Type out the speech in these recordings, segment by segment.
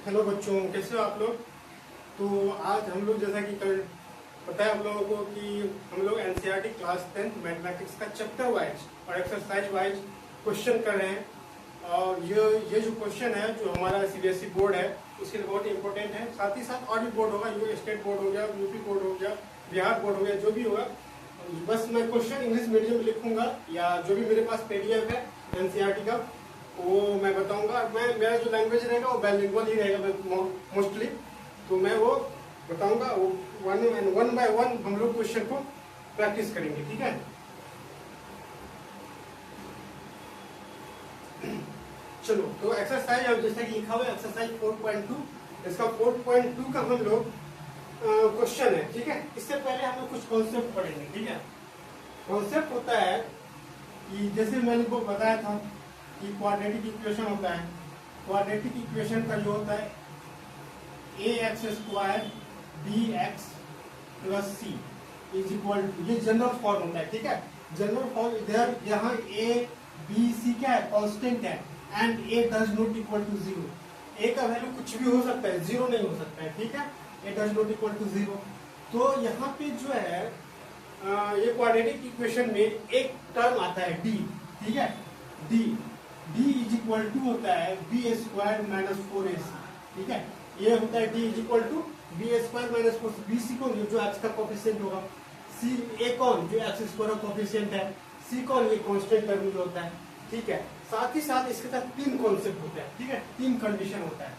Hello बच्चों, कैसे हो आप लोग। तो आज हम लोग जैसा कि कल पता है आप लोगों को कि हम लोग एनसीईआरटी क्लास 10 मैथमेटिक्स का चैप्टर वाइज और एक्सरसाइज वाइज क्वेश्चन कर रहे हैं। और ये जो क्वेश्चन है जो हमारा सीबीएसई बोर्ड है उसके लिए बहुत इंपॉर्टेंट है। साथ ही साथ और भी बोर्ड होगा, यूपी स्टेट बोर्ड हो गया, यूपी बोर्ड हो गया, बिहार बोर्ड हो गया, जो भी होगा। बस मैं क्वेश्चन इंग्लिश मीडियम में लिखूंगा या जो भी मेरे पास पीडीएफ है एनसीईआरटी का वो मैं बताऊंगा। मेरा जो लैंग्वेज रहेगा वो बाइलिंगुअल ही रहेगा मोस्टली, तो मैं वो बताऊंगा। वो वन बाय वन हम लोग क्वेश्चन को प्रैक्टिस करेंगे, ठीक है। चलो, तो एक्सरसाइज अब जैसा कि लिखा हुआ है एक्सरसाइज 4.2, इसका 4.2 का हम लोग क्वेश्चन है, ठीक है। इससे पहले हम लोग कुछ कॉन्सेप्ट पढ़ेंगे, ठीक है। कॉन्सेप्ट होता है कि जैसे मैंने को बताया था कि क्वाड्रेटिक इक्वेशन होता है। क्वाड्रेटिक इक्वेशन का जो होता है ax² bx + c is equal to, ये जनरल फॉर्म होता है, ठीक है। जनरल फॉर्म इधर यहाँ a b c क्या है, कांस्टेंट है, and a does not equal to 0। a का वैल्यू कुछ भी हो सकता है, 0 नहीं हो सकता है, ठीक है। a does not equal to 0। तो यहाँ पे जो है ये क्वाड्रेटिक इक्वेशन में एक टर्म आता है d, ठीक है। d इज इक्वल टू होता है b² - 4ac, ठीक है। ये होता है d is equal to b² - 4ac। bc कौन, जो x का कोफिशिएंट होगा, a कौन, जो x² का कोफिशिएंट है, c कौन, ये कांस्टेंट टर्म जो होता है, ठीक है। साथ ही साथ इसके साथ तीन कॉन्सेप्ट होते हैं, ठीक है, तीन कंडीशन होता है।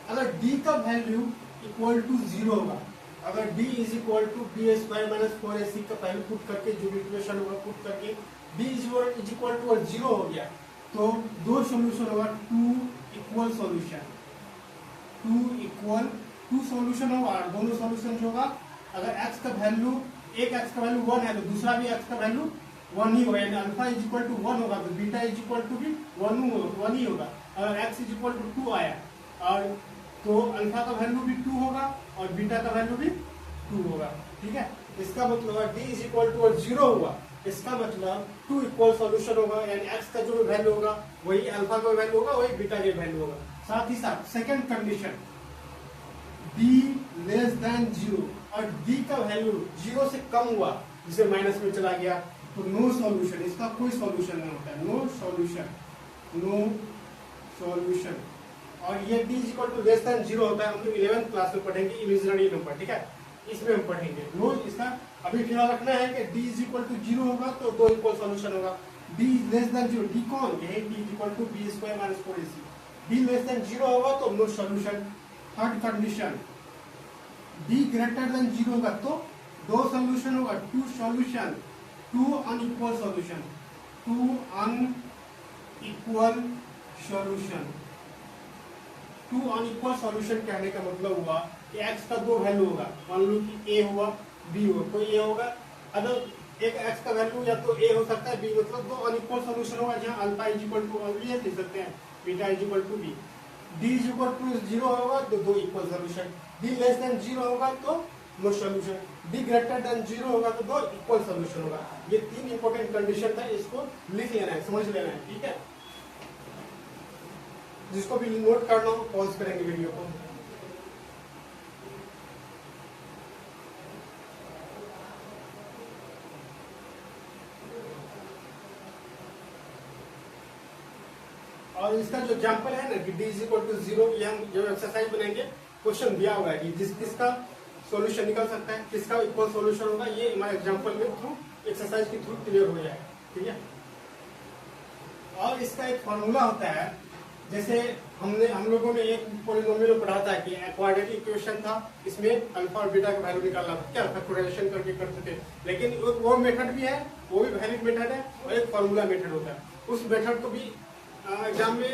अगर d का वैल्यू इक्वल टू 0 होगा, अगर d is equal to b² - 4ac का वैल्यू पुट करके जो भी इक्वेशन होगा पुट करके d इज इक्वल टू 0 हो गया, तो दो सॉल्यूशन होगा, टू इक्वल सॉल्यूशन होगा। दोनों सॉल्यूशन जो होगा, अगर x का वैल्यू, एक x का वैल्यू 1 है तो दूसरा भी x का वैल्यू 1 ही होगा, यानी अल्फा इज इक्वल टू 1 होगा तो बीटा इज इक्वल टू भी 1 ही होगा। अगर x इज इक्वल टू 2 आया और तो अल्फा का वैल्यू भी 2 होगा और बीटा का वैल्यू भी 2 होगा, ठीक है। इसका मतलब d इज इक्वल टू 0 हुआ, इसका मतलब 2 इक्वल सॉल्यूशन होगा, यानी x का जो वैल्यू होगा वही अल्फा का वैल्यू होगा, वही बीटा का वैल्यू होगा। साथ ही साथ second condition d less than 0 और d का वैल्यू 0 से कम हुआ, जिसे माइनस में चला गया, तो नो सॉल्यूशन, इसका कोई सॉल्यूशन नहीं होता है, नो सॉल्यूशन। और ये d is equal to less than 0 होता है, हम लोग 11th क्लास में पढ़ेंगे इमेजिनरी नंबर, ठीक है, इसमें हम पढ़ेंगे। नो, इसका अभी ख्याल रखना है कि d इज इक्वल टू 0 होगा तो दो इक्वल सॉल्यूशन होगा। d लेस देन 0, d कौन, ये d is equal to b² - 4ac। d less than 0 होगा तो no solution. Third condition, d greater than 0 होगा तो दो सॉल्यूशन होगा, टू अनइक्वल सॉल्यूशन कहने का मतलब हुआ कि x का दो वैल्यू होगा, मान लो कि a हुआ b हुआ, कोई a होगा, अगर एक x का वैल्यू या तो a हो सकता है b, मतलब दो अनइक्वल सॉल्यूशन होगा, जहां अल्फा इज इक्वल टू ये लिख सकते हैं, beta is equal to b। d is equal to 0 होगा तो दो equal solution, d less than 0 होगा तो no solution, d greater than 0 होगा तो दो इक्वल सॉल्यूशन होगा। ये तीन इंपॉर्टेंट कंडीशन था, इसको लिख लेना है, समझ लेना है, ठीक है। जिसको भी नोट करना हो पॉज करेंगे वीडियो को। और इसका जो एग्जाम्पल है ना कि d इज इक्वल टू 0, ये हम जो एक्सरसाइज बनाएंगे क्वेश्चन दिया हुआ है कि किसका सॉल्यूशन निकल सकता है, किसका इक्वल सॉल्यूशन होगा, ये हमारे एग्जाम्पल के थ्रू, एक्सरसाइज के थ्रू क्लियर हो जाएगा, ठीक है। और इसका एक फॉर्मूला होता है, जैसे हम लोगों ने एक पॉलिनोमियल पढ़ा था कि क्वाड्रेटिक इक्वेशन था, इसमें अल्फा और बीटा का वैल्यू निकालना था, क्या फैक्टराइजेशन करके करते थे। लेकिन वो मेथड भी है, वो भी वैलिड मेथड है, और एक फॉर्मूला मेथड होता है, उस मेथड को भी एग्जाम में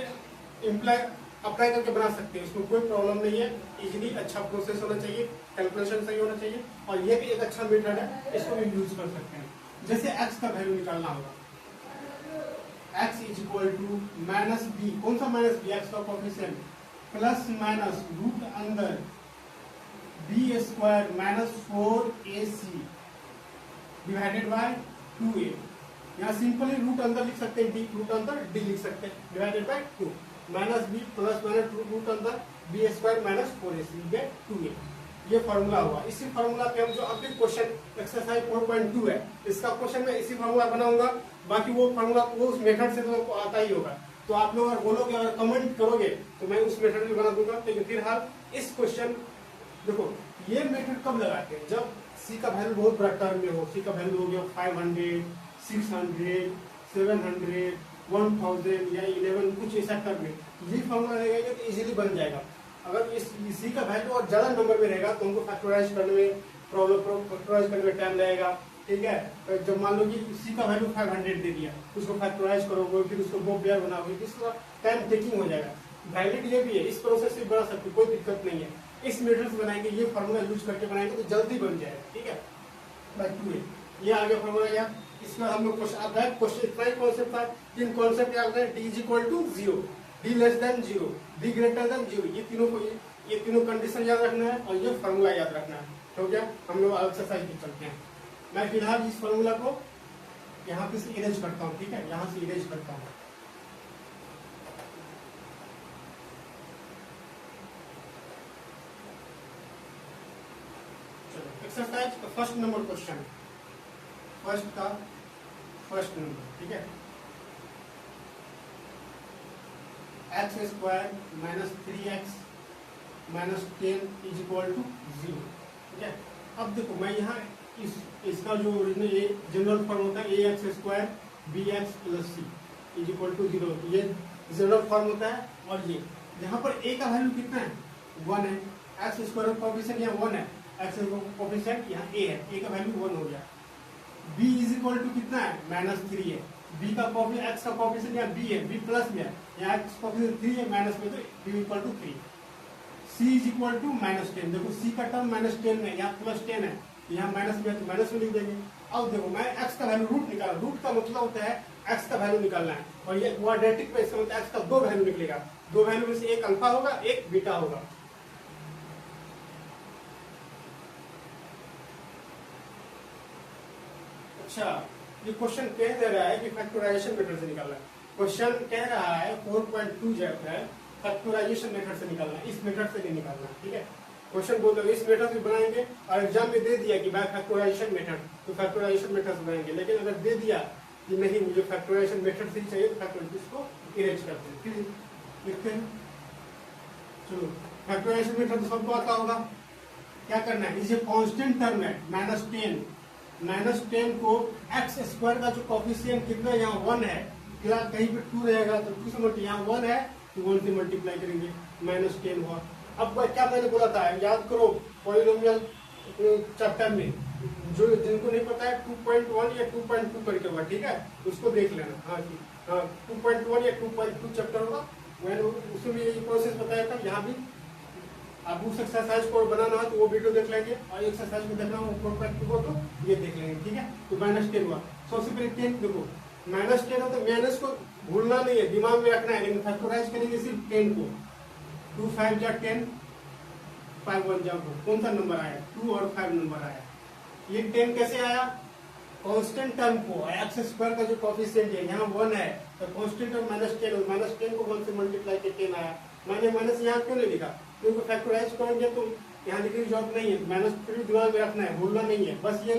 अप्लाई करके बना सकते हैं, इसमें कोई प्रॉब्लम नहीं है। इजीली अच्छा प्रोसेस होना चाहिए, कैलकुलेशन सही होना चाहिए, और ये भी एक अच्छा मेथड है, इसको भी यूज कर सकते हैं। जैसे x का वैल्यू निकालना होगा, x is equal to minus b, कौन सा माइनस b, x का कोफिशिएंट, प्लस माइनस रूट अंदर b² - 4ac divided by 2a। यहाँ सिंपली रूट अंदर लिख सकते हैं, डी रूट अंदर डी लिख सकते हैं, divided by 2 minus B plus minus root अंदर बी स्क्वायर माइनस 4ac गेट 2a। ये फॉर्मूला हुआ। इसी फॉर्मूला पे हम जो अभी क्वेश्चन एक्सरसाइज 4.2 है, इसका क्वेश्चन मैं इसी फॉर्मूला बनाऊंगा। बाकी वो फॉर्मूला वो उस मेथड से तो आता ही होगा, तो आप लोग अगर बोलोगे, अगर कमेंट करोगे तो मैं उस मेथड में बना दूंगा। लेकिन फिलहाल इस क्वेश्चन देखो, ये मेथड कब लगाते हैं, जब सी का वैल्यू बहुत बड़ा टर्म में हो। सी का वैल्यू हो गया 500, 600, 700, 1000 या 11 कुछ ऐसा टर्म में, ये फॉर्मूला रहेगा तो इजीली बन जाएगा। अगर इस सी का वैल्यू और ज्यादा नंबर में रहेगा तो हमको फैक्टराइज करने में प्रॉब्लम, फैक्टराइज करने में टाइम लगेगा, ठीक है। तो जब मान लो कि सी का वैल्यू 500 दे दिया, उसको फैक्टराइज करोगे, फिर उसको दो पेयर बनाओगे, इसका टाइम टेकिंग हो जाएगा। वैलिड ये भी है, इस प्रोसेस से बना सकते, कोई दिक्कत नहीं है। इस मेथड से बनाएंगे, ये फॉर्मूला यूज करके बनाएंगे तो जल्दी बन जाएगा, ठीक है। बाय 2a ये आगे फॉर्मूला गया। इसमें हम लोग क्वेश्चन इतना ही कॉन्सेप्ट था, 3 कॉन्सेप्ट याद रहे, d is equal to 0, d less than 0, d greater than 0, ये तीनों कंडीशन याद रखना है और ये फॉर्मूला याद रखना है। तो क्या हम लोग एक्सरसाइज भी चलते हैं। मैं फिलहाल इस फॉर्मूला को यहाँ पे से इरेज करता हूँ, ठीक है, यहाँ से इरेज करता हूँ। चलो एक्सरसाइज का first number question, first number, ठीक है। X square minus 3x minus 10 is equal to 0, ठीक है। अब देखो मैं यहाँ इसका जो ओरिजिनल ये जनरल फॉर्म होता है, A X square B X plus C is equal to 0, ये जनरल फॉर्म होता है। और ये यहाँ पर ए का वैल्यू कितना है, 1 है। एक्स स्क्वायर का कोफिशिएंट यहाँ 1 है, एक्स कोफिशिएंट यहाँ ए है, ए का वैल्यू 1 हो गया। बी इज इक्वल टू कितना है, -3 है। बी का कोफिशिएंट, एक्स का कोफिशिएंट यहाँ बी है, बी प्लस में है, यहाँ एक्स कोफिशिएंट 3 है, माइनस में, तो b equal to 3। C is equal to -10, देखो सी का टर्म -10 में, यहाँ +10 है, यहाँ माइनस में है तो माइनस में लिख देंगे। अब देखो मैं एक्स का वैल्यू रूट निकाला, रूट का मतलब होता है एक्स का वैल्यू निकालना है, और ये क्वाड्रेटिक पे इसका मतलब एक्स का 2 वैल्यू निकलेगा। 2 वैल्यू में से एक अल्फा होगा, एक बीटा होगा। अच्छा, ये क्वेश्चन कह दे रहा है कि फैक्टराइजेशन मेथड से निकालना है। क्वेश्चन कह रहा है 4.2 जब है फैक्टराइजेशन मेथड से निकालना है, इस मेथड से नहीं निकालना, ठीक है। क्वेश्चन बोल रहे इस मेथड से बनाएंगे, और एग्जाम में दे दिया कि बाय फैक्टराइजेशन मेथड, तो फैक्टराइजेशन मेथड से बनाएंगे। लेकिन अगर दे दिया कि नहीं मुझे फैक्टराइजेशन मेथड से ही चाहिए, तो फैक्टराइजेशन को इरेज करते हैं, फिर लिखते हैं। चलो फैक्टराइजेशन मेथड तो सबको आता होगा। क्या करना है, ये कांस्टेंट टर्म है -10 को एक्स स्क्वायर का जो कोफिशिएंट कितना है, यहाँ 1 है, फिलहाल कहीं पे 2 रहेगा तो 2 से मल्टीप्लाई, यहाँ 1 है तो 1 से मल्टीप्लाई करेंगे, -10 हुआ। अब क्या मैंने बोला था, याद करो पॉलिनोमियल चैप्टर में, जो जिनको नहीं पता है 2.1 या 2.2 करके हुआ, ठीक है, उसको देख लेना। हाँ जी, हाँ 2.1 या 2.2 चैप्टर होगा, मैंने उसमें ये प्रोसेस बताया था। यहाँ भी आप उस एक्सरसाइज को बनाना है तो वो वीडियो देख लेंगे, और एक्सरसाइज में देखना हो 4.2 को तो ये देख लेंगे, ठीक है। तो -10 हुआ, सबसे पहले 10 देखो, -10 हो तो माइनस को भूलना नहीं है, दिमाग में रखना है, लेकिन फैक्टराइज करेंगे सिर्फ 10 को। 2 5 जा 10, 5 1 जा 4, कौन सा नंबर आया, 2 और 5 नंबर आया। ये 10 कैसे आया, कांस्टेंट टर्म को, एक्स स्क्वायर का जो कोफिशिएंट है यहाँ 1 है, तो कांस्टेंट टर्म -10 को 1 से मल्टीप्लाई के 10 आया। मैंने माइनस यहाँ क्यों नहीं लिखा, क्योंकि फैक्टराइज करेंगे तो यहाँ लिखने की जरूरत नहीं है, माइनस फिर दिमाग में रखना है, भूलना नहीं है, बस ये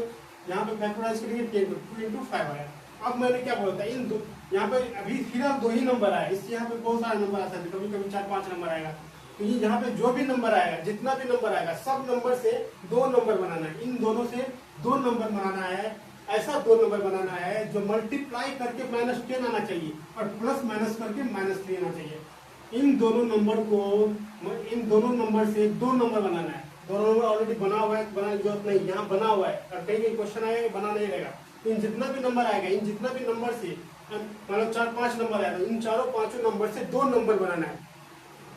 यहाँ पे फैक्टराइज करेंगे 10 2 into 5 आया। अब मैंने क्या बोला था, इन दो यहाँ पे अभी फिलहाल 2 ही नंबर आया, इससे यहाँ पे बहुत सारे नंबर आ सकते, कभी कभी 4-5 नंबर आएगा। तो ये यहाँ पे जो भी नंबर आएगा, जितना भी नंबर आएगा, सब नंबर से 2 नंबर बनाना है, इन दोनों से 2 नंबर बनाना है। ऐसा 2 नंबर बनाना है जो मल्टीप्लाई करके -10 आना चाहिए और प्लस माइनस करके -3 आना चाहिए। इन दोनों नंबर से 2 नंबर बनाना है। 2 नंबर ऑलरेडी बना हुआ है, बनाने की जरूरत नहीं, यहाँ बना हुआ है, और कहीं क्वेश्चन आएगा बना नहीं रहेगा। तो इन जितना भी नंबर आएगा, इन जितना भी नंबर से मतलब 4-5 नंबर आएगा, इन 4-5 नंबर से 2 नंबर बनाना है,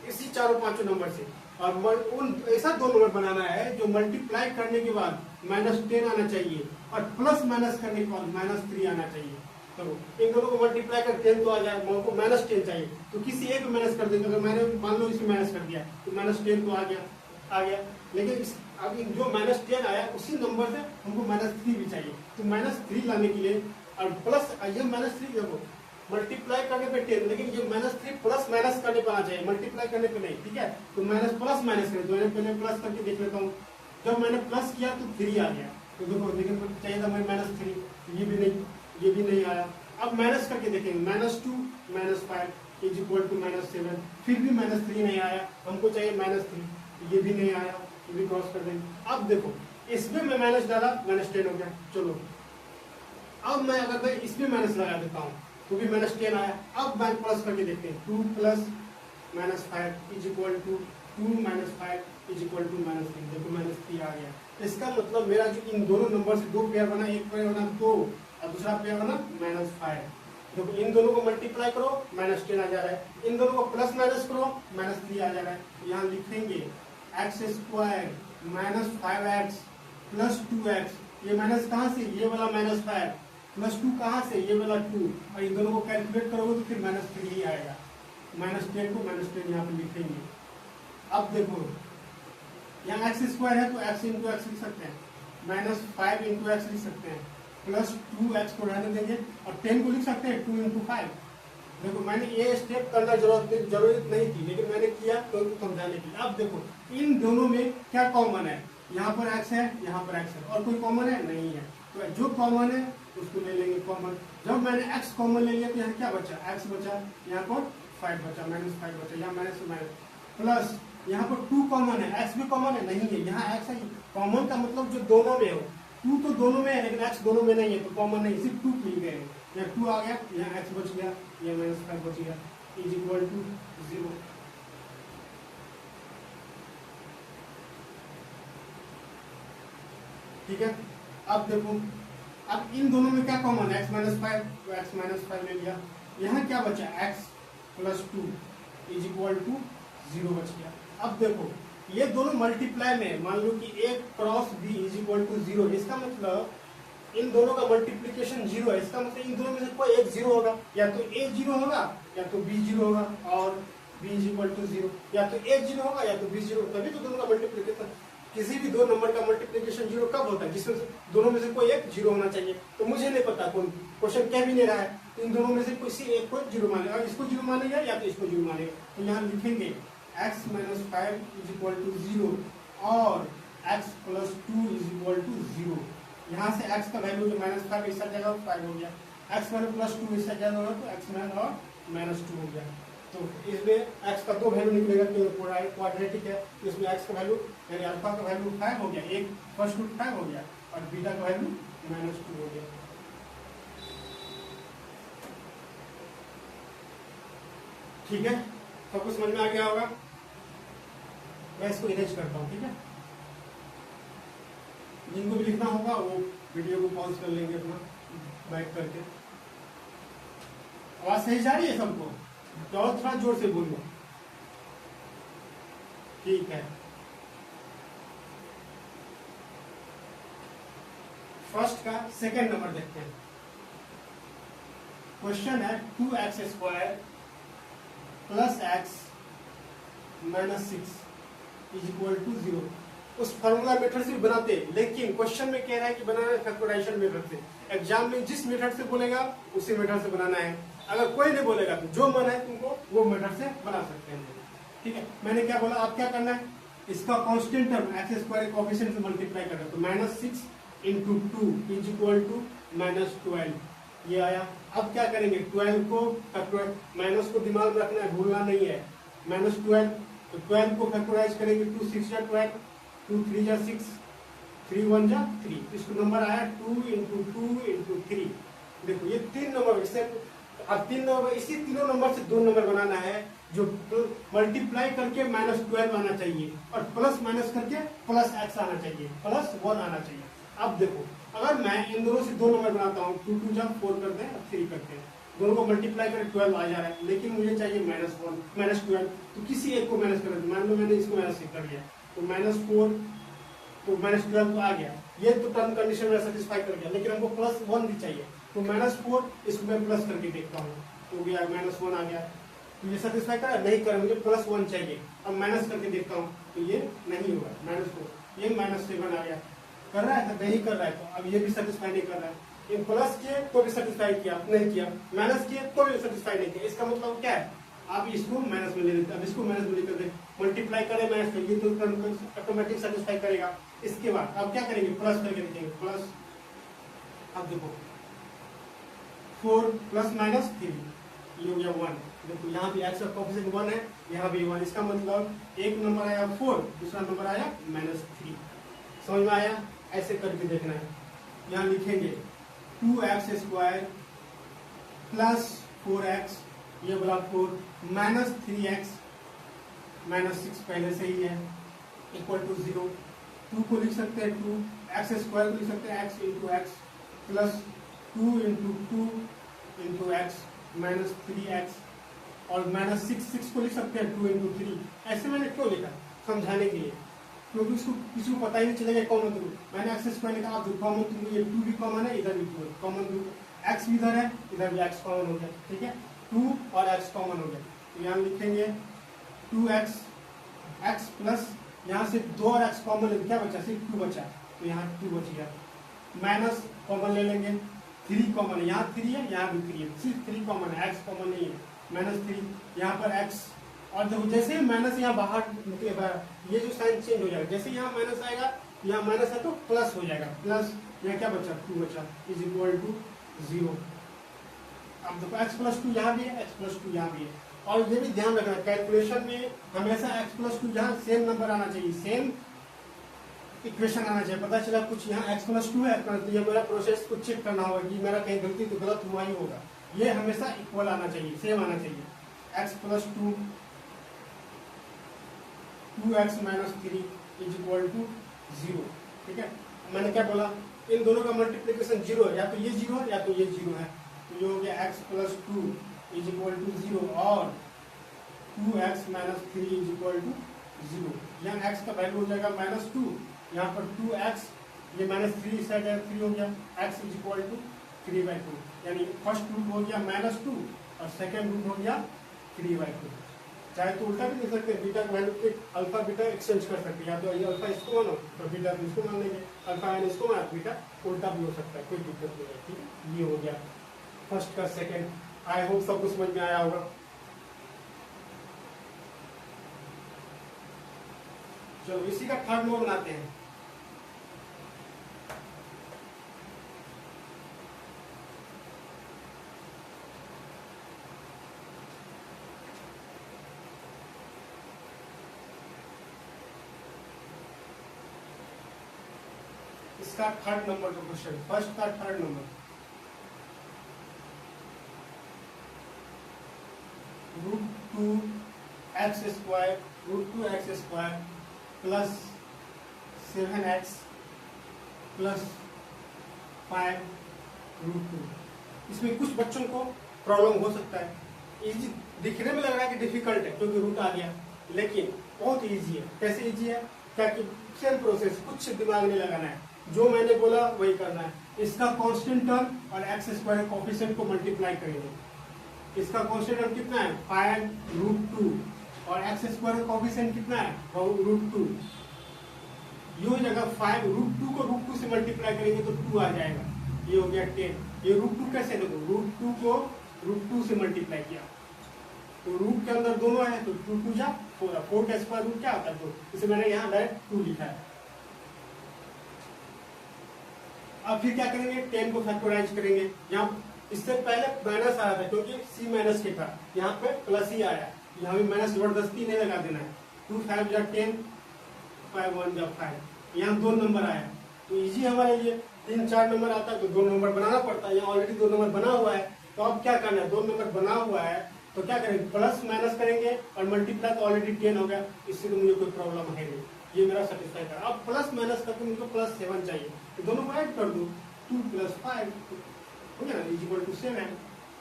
इसी 4-5 नंबर से। और उन ऐसा 2 नंबर बनाना है जो मल्टीप्लाई करने के बाद -10 आना चाहिए और प्लस माइनस करने के बाद -3 आना चाहिए। तो इन दोनों को मल्टीप्लाई कर 10 तो आ जाए, को -10 चाहिए, तो किसी एक में माइनस कर देंगे। अगर मैंने मान लो इसमें माइनस कर दिया तो -10 तो आ गया। लेकिन अब जो -10 आया उसी नंबर से हमको -3 भी चाहिए। तो -3 लाने के लिए और प्लस ये -3 देखो मल्टीप्लाई करने पे 10, लेकिन ये -3 प्लस माइनस करने पे आना चाहिए, मल्टीप्लाई करने पे नहीं, ठीक है। तो माइनस प्लस माइनस करें, तो मैंने पहले प्लस करके देख लेता हूँ। जब मैंने प्लस किया तो 3 आ गया, तो देखो लेकिन मुझे चाहिए था मैं -3, ये भी नहीं आया। अब माइनस करके देखेंगे, -2 -5 इज इक्वल टू -7, फिर भी -3 नहीं आया, हमको चाहिए -3, ये भी नहीं आया, ये भी क्रॉस कर देंगे। अब देखो इसमें मैं माइनस डाला, -10 हो गया। चलो अब मैं अगर मैं इसमें माइनस लगा देता हूँ तो भी -10 आया। अब मैं प्लस करके देखते हैं, 2 + -5 is equal to 2 - 5 is equal to -3, देखो -3 आ गया। इसका मतलब मेरा जो इन दोनों नंबर से दो पेयर बना, एक पेयर बना 2 और दूसरा पेयर बना -5। देखो इन दोनों को मल्टीप्लाई करो, -10 आ जा रहा है, इन दोनों को प्लस माइनस करो, -3 आ जा रहा है। यहाँ लिखेंगे x² - 5x + 2x, ये माइनस कहाँ से, ये वाला -5 +2 कहाँ से, ये वाला 2, और इन दोनों को कैलकुलेट करोगे तो फिर -3 ही आएगा। -10 को -10 यहाँ पे लिखेंगे। अब देखो यहाँ x² है तो x × x लिख सकते हैं, -5 × x लिख सकते हैं, +2x को रहने देंगे और 10 को लिख सकते हैं 2 × 5। देखो मैंने ये स्टेप करना जरूरत नहीं थी, लेकिन मैंने किया तो समझाने के लिए। अब देखो इन दोनों में क्या कॉमन है, यहाँ पर x है, यहाँ पर x है, और कोई कॉमन है नहीं है, तो जो कॉमन है उसको ले लेंगे कॉमन। जब मैंने x कॉमन ले लिया तो यहाँ क्या बचा, x बचा, यहाँ पर 5 बचा, -5 बचा, यहाँ माइनस से माइनस, प्लस यहाँ पर 2 कॉमन है, x भी कॉमन है नहीं है, यहाँ x है। कॉमन का मतलब जो दोनों में हो, 2 तो दोनों में है लेकिन x दोनों में नहीं है, तो कॉमन नहीं, सिर्फ 2 लिख गए। यहाँ 2 आ गया, यहाँ x बच गया, यहाँ -5 बच गया, इज इक्वल टू 0। ठीक है। अब देखो अब इन दोनों में क्या कॉमन है, x -5, तो x -5 ले लिया। यहाँ क्या बचा, x + 2 इज इक्वल टू 0 बच गया। अब देखो ये दोनों मल्टीप्लाई में, मान लो कि a cross b is equal to 0, इसका मतलब इन दोनों का मल्टीप्लीकेशन 0 है, इसका मतलब इन दोनों में से कोई एक 0 होगा, या तो a 0 होगा या तो b 0 होगा, और b इज इक्वल टू 0, या तो a 0 होगा या तो b 0, तभी तो दोनों का मल्टीप्लीकेशन। किसी भी दो नंबर का मल्टीप्लीकेशन 0 कब होता है, जिसमें दोनों में से कोई एक 0 होना चाहिए। तो मुझे नहीं पता, कौन क्वेश्चन कह भी नहीं रहा है, तो इन दोनों में से किसी एक को 0 मानेगा, इसको 0 मानेगा या तो इसको 0 मानेगा। तो यहाँ लिखेंगे x - 5 इज इक्वल टू 0 और x + 2 इज इक्वल टू 0। यहाँ से x का वैल्यू जो -5 इसका जगह 5 हो गया, x + 2 इसका जगह होगा तो x और -2 हो गया। तो इसमें x का 2 वैल्यू निकलेगा, तो क्वाड्रेटिक है, तो इसमें x का वैल्यू यानी अल्फा का वैल्यू 5 हो गया, एक फर्स्ट रूट 5 हो गया, और बीटा का वैल्यू -2 हो गया। ठीक है, सबको समझ में आ गया होगा। मैं इसको इरेज करता हूँ, ठीक है। जिनको भी लिखना होगा वो वीडियो को पॉज कर लेंगे अपना बैक करके। आवाज सही जा रही है सबको, तो थोड़ा जोर से बोलो, ठीक है। फर्स्ट का सेकंड नंबर देखते हैं। क्वेश्चन है 2x² + x - 6 is equal to 0। उस फॉर्मूला मेथड से बनाते, लेकिन क्वेश्चन में कह रहा है कि बनाना है फैक्टराइजेशन मेथड से। एग्जाम में जिस मेथड से बोलेगा उसी मेथड से बनाना है, अगर कोई नहीं बोलेगा तो जो मन है तुमको वो मेथड से बना सकते हैं, ठीक है। मैंने क्या बोला, आप क्या करना है, इसका कांस्टेंट टर्म x² कोएफिशिएंट से मल्टीप्लाई करना है, तो -6 × 2 इज इक्वल टू -12, ये आया। अब क्या करेंगे, 12 को माइनस को दिमाग में रखना है, भूलना नहीं है, -12, तो 12 को फैक्टराइज करेंगे, 2 6 जा 12, 2 3 जा 6, 3 1 जा 3, इसको नंबर आया 2 × 2 × 3। देखो ये 3 नंबर, इससे अब 3 नंबर, इसी तीनों नंबर से 2 नंबर बनाना है जो मल्टीप्लाई करके -12 आना चाहिए और प्लस माइनस करके +x आना चाहिए, +1 आना चाहिए। अब देखो अगर मैं इन दोनों से 2 नंबर बनाता हूँ, 2 2 जा 4 करते हैं, 3 करते हैं, दोनों को मल्टीप्लाई करके 12 आ जा रहा है, लेकिन मुझे चाहिए -1 -12, तो किसी एक को माइनस कर दें। मान लो मैंने इसको माइनस कर दिया, तो -4 तो -12 तो आ गया, ये तो टर्म कंडीशन में सेटिस्फाई कर गया, लेकिन हमको +1 भी चाहिए, तो -4 इसको मैं प्लस करके देखता हूँ, तो गया -1 आ गया, तो ये सेटिस्फाई करा, नहीं करा, मुझे +1 चाहिए। अब माइनस करके देखता हूँ तो ये नहीं होगा, -4, ये -7 आ गया, कर रहा है तो नहीं कर रहा है, तो अब ये भी सेटिस्फाई नहीं कर रहा है, इन प्लस किए तो भी सेटिस्फाई किया नहीं किया, माइनस किए तो भी सेटिस्फाई नहीं किया। इसका मतलब क्या है, आप इसको माइनस में ले लेते हैं, अब इसको माइनस में लेकर दे मल्टीप्लाई करें माइनस में, ये तो ऑटोमेटिक सेटिस्फाई करेगा। इसके बाद अब क्या करेंगे, प्लस करके देखेंगे, प्लस, अब देखो 4 प्लस माइनस 3 ये हो गया 1। देखो यहाँ भी एक्स का कोएफिशिएंट 1 है, यहाँ भी 1, इसका मतलब एक नंबर आया 4, दूसरा नंबर आया -3। समझ में आया? ऐसे करके देखना है। यहाँ लिखेंगे 2x² प्लस 4x, ये बोला 4 माइनस 3x माइनस 6 पहले से ही है, इक्वल टू 0। 2 को लिख सकते हैं 2, x² को लिख सकते हैं x into x plus 2 into 2 into X minus 3x, और माइनस 6 को लिख सकते हैं 2 इंटू 3। ऐसे मैंने क्यों लिखा, समझाने के लिए, क्योंकि इसको किसी को पता ही नहीं चलेगा कॉमन थ्रू। मैंने x² लिखा, आप कॉमन थ्रू, ये 2 भी कॉमन है, इधर भी कॉमन थ्रू, x भी इधर है, इधर भी x कॉमन हो गया, ठीक है, 2 और x कॉमन हो गया। तो यहाँ लिखेंगे 2x x प्लस, यहाँ से 2 और x कॉमन है, क्या बचा, सिर्फ 2 बचा, तो यहाँ 2 बच गया, माइनस कॉमन ले लेंगे, 3 कॉमन है, यहाँ 3 है, यहाँ भी 3 है, सिर्फ 3 कॉमन है, x कॉमन नहीं है, -3, यहाँ पर x, और देखो जैसे ही माइनस यहाँ बाहर निकलेगा, ये जो साइन चेंज हो जाएगा, जैसे यहाँ माइनस आएगा, यहाँ माइनस है तो प्लस हो जाएगा, प्लस यहाँ क्या बचा, 2 बचा, इज इक्वल टू 0। अब देखो x प्लस 2 यहाँ भी है, x प्लस 2 यहाँ भी है, और ये भी ध्यान रखना कैलकुलेशन में हमेशा x प्लस 2 यहाँ सेम नंबर आना चाहिए, सेम इक्वेशन आना चाहिए। पता चला कुछ यहाँ x प्लस 2 है, तो ये मेरा प्रोसेस को चेक करना होगा कि मेरा कहीं गलती तो गलत हुआ ही होगा, ये हमेशा इक्वल आना चाहिए, सेम आना चाहिए। x plus 2 2x minus 3 is equal to 0, ठीक है। मैंने क्या बोला, इन दोनों का मल्टीप्लीकेशन 0 है, या तो ये 0 है या तो ये 0 है, तो ये हो गया x plus 2 is equal to 0 और 2x minus 3 is equal to 0। यहाँ x का वैल्यू हो जाएगा -2, यहाँ पर 2x, ये -3 इस साइड 3 हो गया, x इज इक्वल टू 3/2, यानी फर्स्ट रूट हो गया -2 और सेकेंड रूट हो गया 3/2। चाहे तो उल्टा भी लिख सकते हैं, बीटा का वैल्यू पे अल्फा बीटा एक्सचेंज कर सकते हैं, या तो ये अल्फा इसको मानो तो बीटा तो इसको मान लेंगे, अल्फा यानी इसको मान, बीटा उल्टा भी हो सकता है, कोई दिक्कत नहीं है, ठीक है। ये हो गया फर्स्ट का सेकेंड। आई होप सबको समझ में आया होगा। चलो इसी का थर्ड नंबर बनाते हैं। इसका थर्ड नंबर का क्वेश्चन, फर्स्ट का third number, √2x² plus 7x plus 5√2। इसमें कुछ बच्चों को प्रॉब्लम हो सकता है, इजी दिखने में लग रहा है कि डिफिकल्ट है क्योंकि रूट आ गया, लेकिन बहुत इजी है। कैसे इजी है, क्या कि सेम प्रोसेस, कुछ दिमाग नहीं लगाना है, जो मैंने बोला वही करना है। इसका कांस्टेंट टर्म और x² कोएफिशिएंट को मल्टीप्लाई करेंगे। इसका कांस्टेंट टर्म कितना है, 5√2 और x² कोएफिशिएंट कितना है, √2। ये हो जाएगा 5√2 को √2 से मल्टीप्लाई करेंगे तो 2 आ जाएगा, ये हो गया 10। ये √2 कैसे, देखो √2 को √2 से मल्टीप्लाई किया तो रूट के अंदर दोनों है तो 2 2 जा 4, 4 का स्क्वायर रूट क्या होता है 2, इसे मैंने यहाँ डायरेक्ट 2 लिखा है। अब फिर क्या करेंगे, 10 को फैक्टराइज करेंगे। यहाँ इससे पहले माइनस आ रहा था क्योंकि c माइनस के था, यहाँ पे प्लस ही आया, यहाँ भी माइनस जबरदस्ती नहीं लगा देना है। 2 5 जा 10, 5 1 जा 5, यहाँ 2 नंबर आया तो इजी हमारे लिए। 3 4 नंबर आता है तो 2 नंबर बनाना पड़ता है, यहाँ ऑलरेडी 2 नंबर बना हुआ है, तो अब क्या करना है, 2 नंबर बना हुआ है तो क्या करेंगे, प्लस माइनस करेंगे और मल्टीप्लाई तो ऑलरेडी 10 हो गया, इससे तो मुझे कोई प्रॉब्लम है नहीं, ये मेरा सेटिस्फाई कर। अब प्लस माइनस करके मुझे +7 चाहिए तो दोनों को ऐड कर दो, 2 + 5 हो गया ना, इक्वल टू 7।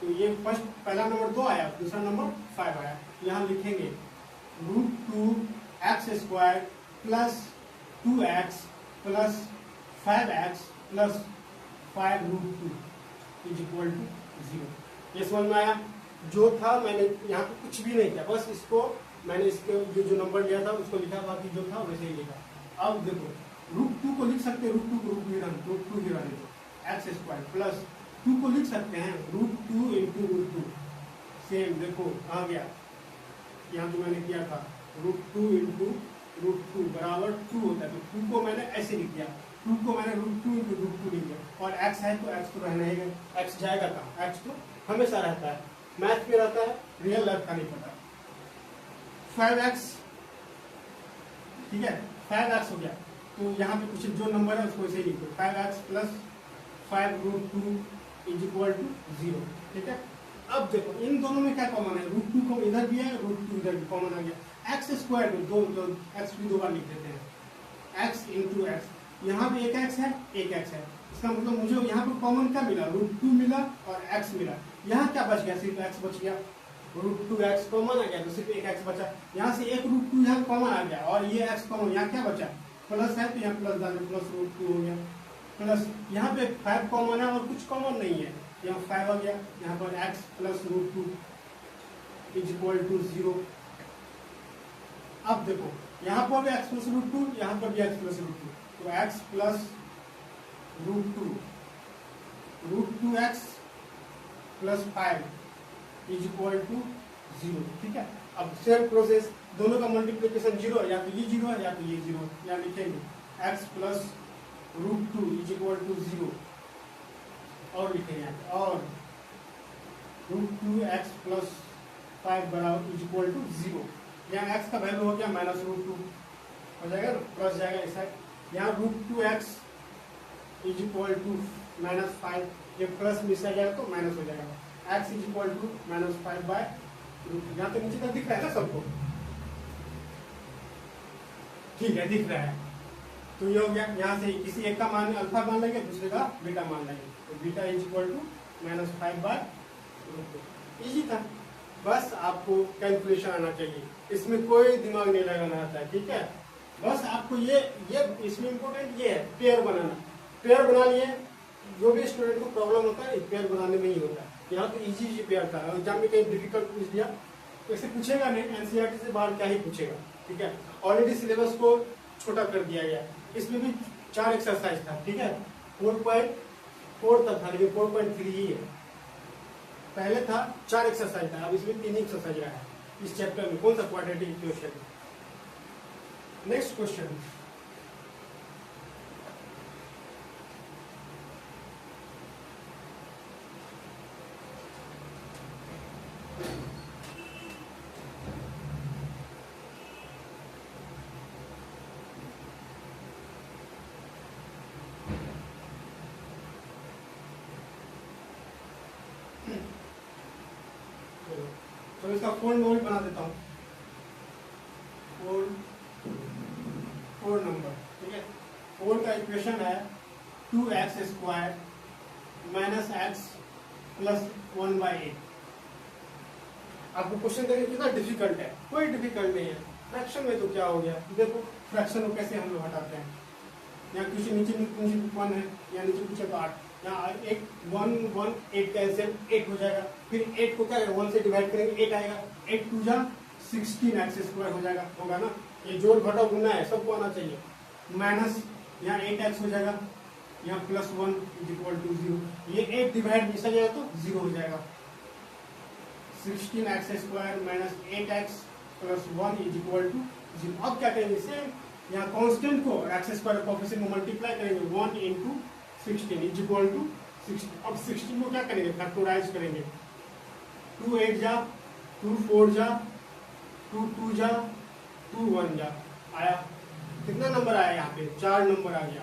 तो ये फर्स्ट पहला नंबर 2 आया, दूसरा नंबर 5 आया। यहाँ लिखेंगे √2x² plus 2x plus 5x plus 5√2 is equal to 0। ये समझ में आया। जो था मैंने यहाँ पे कुछ भी नहीं किया, बस इसको मैंने इसके जो नंबर लिया था उसको लिखा, बाकी जो था वैसे ही लिखा। अब देखो √2 को लिख सकते हैं, √2 को √2 ही रहने दो, एक्स स्क्वायर प्लस 2 को लिख सकते हैं √2 इंटू √2। सेम देखो कहाँ गया, यहाँ जो मैंने किया था √2 इंटू √2 बराबर 2 होता है, तो 2 को मैंने ऐसे लिख दिया, 2 को मैंने √2 इंटू √2 लिख दिया। और x है तो x तो रहना ही है, x जाएगा कहाँ, x तो हमेशा रहता है, मैथ में रहता है, रियल लाइफ का नहीं पता। 5x ठीक है, 5x हो गया, तो यहाँ पे कुछ जो नंबर है उसको ऐसे लिख दो, 5x plus 5√2 is equal to 0। ठीक है, अब देखो इन दोनों में क्या कॉमन है, √2 को इधर भी है, √2 इधर भी कॉमन आ गया। एक्स स्क्वायर में दो एक्स भी 2 बार लिख देते हैं, x इंटू एक्स, यहाँ पे एक x है एक x है, इसका मतलब मुझे यहाँ पे कॉमन क्या मिला, √2 मिला और x मिला। यहाँ क्या बच गया, सिर्फ x बच गया, √2x कॉमन आ गया तो सिर्फ एक x बचा, यहाँ से एक √2 यहाँ कॉमन आ गया और ये x कॉमन, यहाँ क्या बचा, प्लस है तो यहाँ प्लस डाल दो, प्लस √2 हो गया, प्लस यहाँ पे 5 कॉमन है और कुछ कॉमन नहीं है, यहाँ 5 आ गया, यहाँ पर x plus √2 is equal to 0। अब देखो यहाँ पर भी x प्लस √2, यहाँ पर भी x प्लस √2, तो x plus √2x plus 5 is equal to 0। ठीक है, अब सेम प्रोसेस, दोनों का मल्टीप्लिकेशन 0 या तो ये 0 है या तो ये 0, यहाँ लिखेंगे x plus √2 is equal to 0 और लिखेंगे और √2x प्लस 5 बराबर इज इक्वल टू 0। यहाँ x का वैल्यू हो गया माइनस √2 हो जाएगा, प्लस जाएगा इस साइड, यहाँ √2x is equal to minus 5, ये प्लस मिस आ जाएगा तो माइनस हो जाएगा, x is equal to minus 5 by √2। यहाँ तो नीचे तक दिख रहा है ना सबको, ठीक है दिख रहा है, तो ये हो गया। यहाँ से किसी एक का मान अल्फा मान लेंगे, दूसरे का बीटा मान लेंगे, तो beta is equal to minus 5 by √2। Easy था, बस आपको कैलकुलेशन आना चाहिए, इसमें कोई दिमाग नहीं लगाना आता है। ठीक है, बस आपको ये इसमें इम्पोर्टेंट ये है पेयर बनाना, पेयर बना लिए, जो भी स्टूडेंट को प्रॉब्लम होता है पेयर बनाने में ही होता है। यहाँ तो इजी पेयर था, एग्जाम में कहीं डिफिकल्ट पूछ दिया तो ऐसे पूछेगा नहीं, एनसीईआरटी से बाहर क्या ही पूछेगा। ठीक है, ऑलरेडी सिलेबस को छोटा कर दिया गया, इसमें भी 4 एक्सरसाइज था। ठीक है, 4.4 तक था, लेकिन 4.3 ही है, पहले था 4 एक्सरसाइज था, अब इसमें 3 एक्सरसाइज रहा है इस चैप्टर में। कौन सा, क्वाड्रेटिक इक्वेशन। नेक्स्ट क्वेश्चन, तो इसका फोर नंबर बना देता हूँ, फोर नंबर। ठीक है, 4 का इक्वेशन है 2x square minus x plus 1/8। आपको क्वेश्चन देखिए कितना डिफिकल्ट है, कोई डिफिकल्ट नहीं है। फ्रैक्शन में तो क्या हो गया, देखो फ्रैक्शन को कैसे हम लोग हटाते हैं, यहाँ कुछ नीचे 1 है, यहाँ नीचे कुछ 8, यहाँ 1 1 8 का एलसीएम 8 हो जाएगा, फिर 8 को क्या 1 से डिवाइड करेंगे 8 आएगा, 8 2 जा 16 एक्स स्क्वायर हो जाएगा, होगा ना। ये जोड़ घटाव गुना है, सबको आना चाहिए। माइनस यहाँ 8x हो जाएगा, यहाँ प्लस 1 इज इक्वल टू 0, ये 8 डिवाइड मिस आ जाएगा तो 0 हो जाएगा। 16 x square minus 8x plus 1 is equal to 0। अब क्या करेंगे, सेम यहाँ कांस्टेंट को एक्स स्क्वायर कोएफिशिएंट में मल्टीप्लाई करेंगे, 1 इंटू 16 इज इक्वल टू 16। अब 16 को क्या करेंगे, फैक्टराइज करेंगे, 2 8 जा, 2 4 जा, 2 2 जा, 2 1 जा, आया कितना नंबर आया, यहाँ पे 4 नंबर आ गया,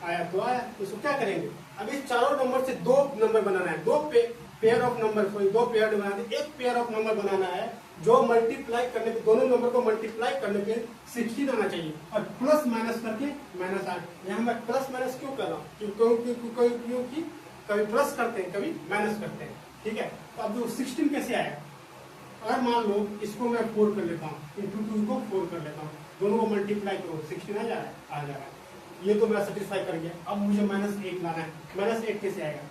आया तो आया। इसको क्या करेंगे, अब इस चारों नंबर से 2 नंबर बनाना है, 2 पेयर ऑफ नंबर, 2 पेयर बनाना है, एक पेयर ऑफ नंबर बनाना है जो मल्टीप्लाई करने पे, दोनों नंबर को मल्टीप्लाई करने पे 16 आना चाहिए, और प्लस माइनस करके माइनस 8। यहाँ मैं प्लस माइनस क्यों कर रहा हूँ, क्योंकि कभी प्लस करते हैं कभी माइनस करते हैं। ठीक है, तो अब जो 16 कैसे आएगा, अगर मान लो इसको मैं 4 कर लेता हूँ, इंटू 2 को 4 कर लेता हूँ, दोनों को मल्टीप्लाई करो, 16 आ जा रहा है, ये तो मेरा सेटिस्फाई कर गया। अब मुझे -8 लाना है, -8 कैसे आएगा,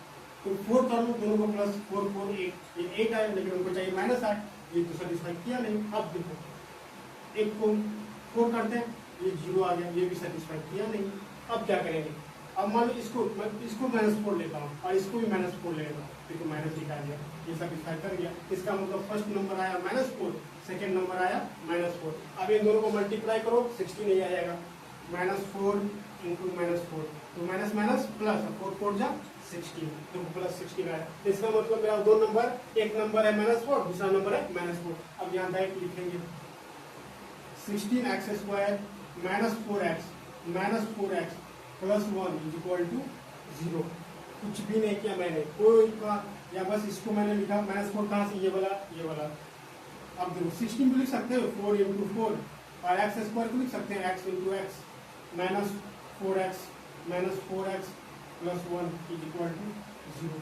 तो 4 कर लो, दोनों को प्लस 4 4 8, ये 8 आया, लेकिन उनको चाहिए -8, ये तो सेटिस्फाई किया नहीं। अब देखो 1 को 4 करते हैं, ये 0 आ गया, ये भी सेटिस्फाई किया नहीं। अब क्या करेंगे, अब मान लो इसको -4 लेता हूँ और इसको भी -4 ले लेता हूँ, देखो माइनस दिखा दिया, ये सेटिस्फाई कर गया। इसका मतलब फर्स्ट नंबर आया -4, सेकेंड नंबर आया -4। अब इन दोनों को मल्टीप्लाई करो, 16 ही आ जाएगा। -4 इंटू -4, तो माइनस माइनस प्लस, 4 4 जा 16, तो प्लस 16 आया। इसका मतलब मेरा दो नंबर, एक नंबर है -4, दूसरा नंबर है -4। अब यहाँ डायरेक्ट लिखेंगे 16x² -4x plus 1 is equal to 0। कुछ भी नहीं किया मैंने, कोई का, या बस इसको मैंने लिखा -4 कहाँ से, ये वाला। अब देखो 16 को लिख सकते हो 4 इंटू 4, और x² को लिख सकते हैं x into x, -4x plus 1 is equal to 0।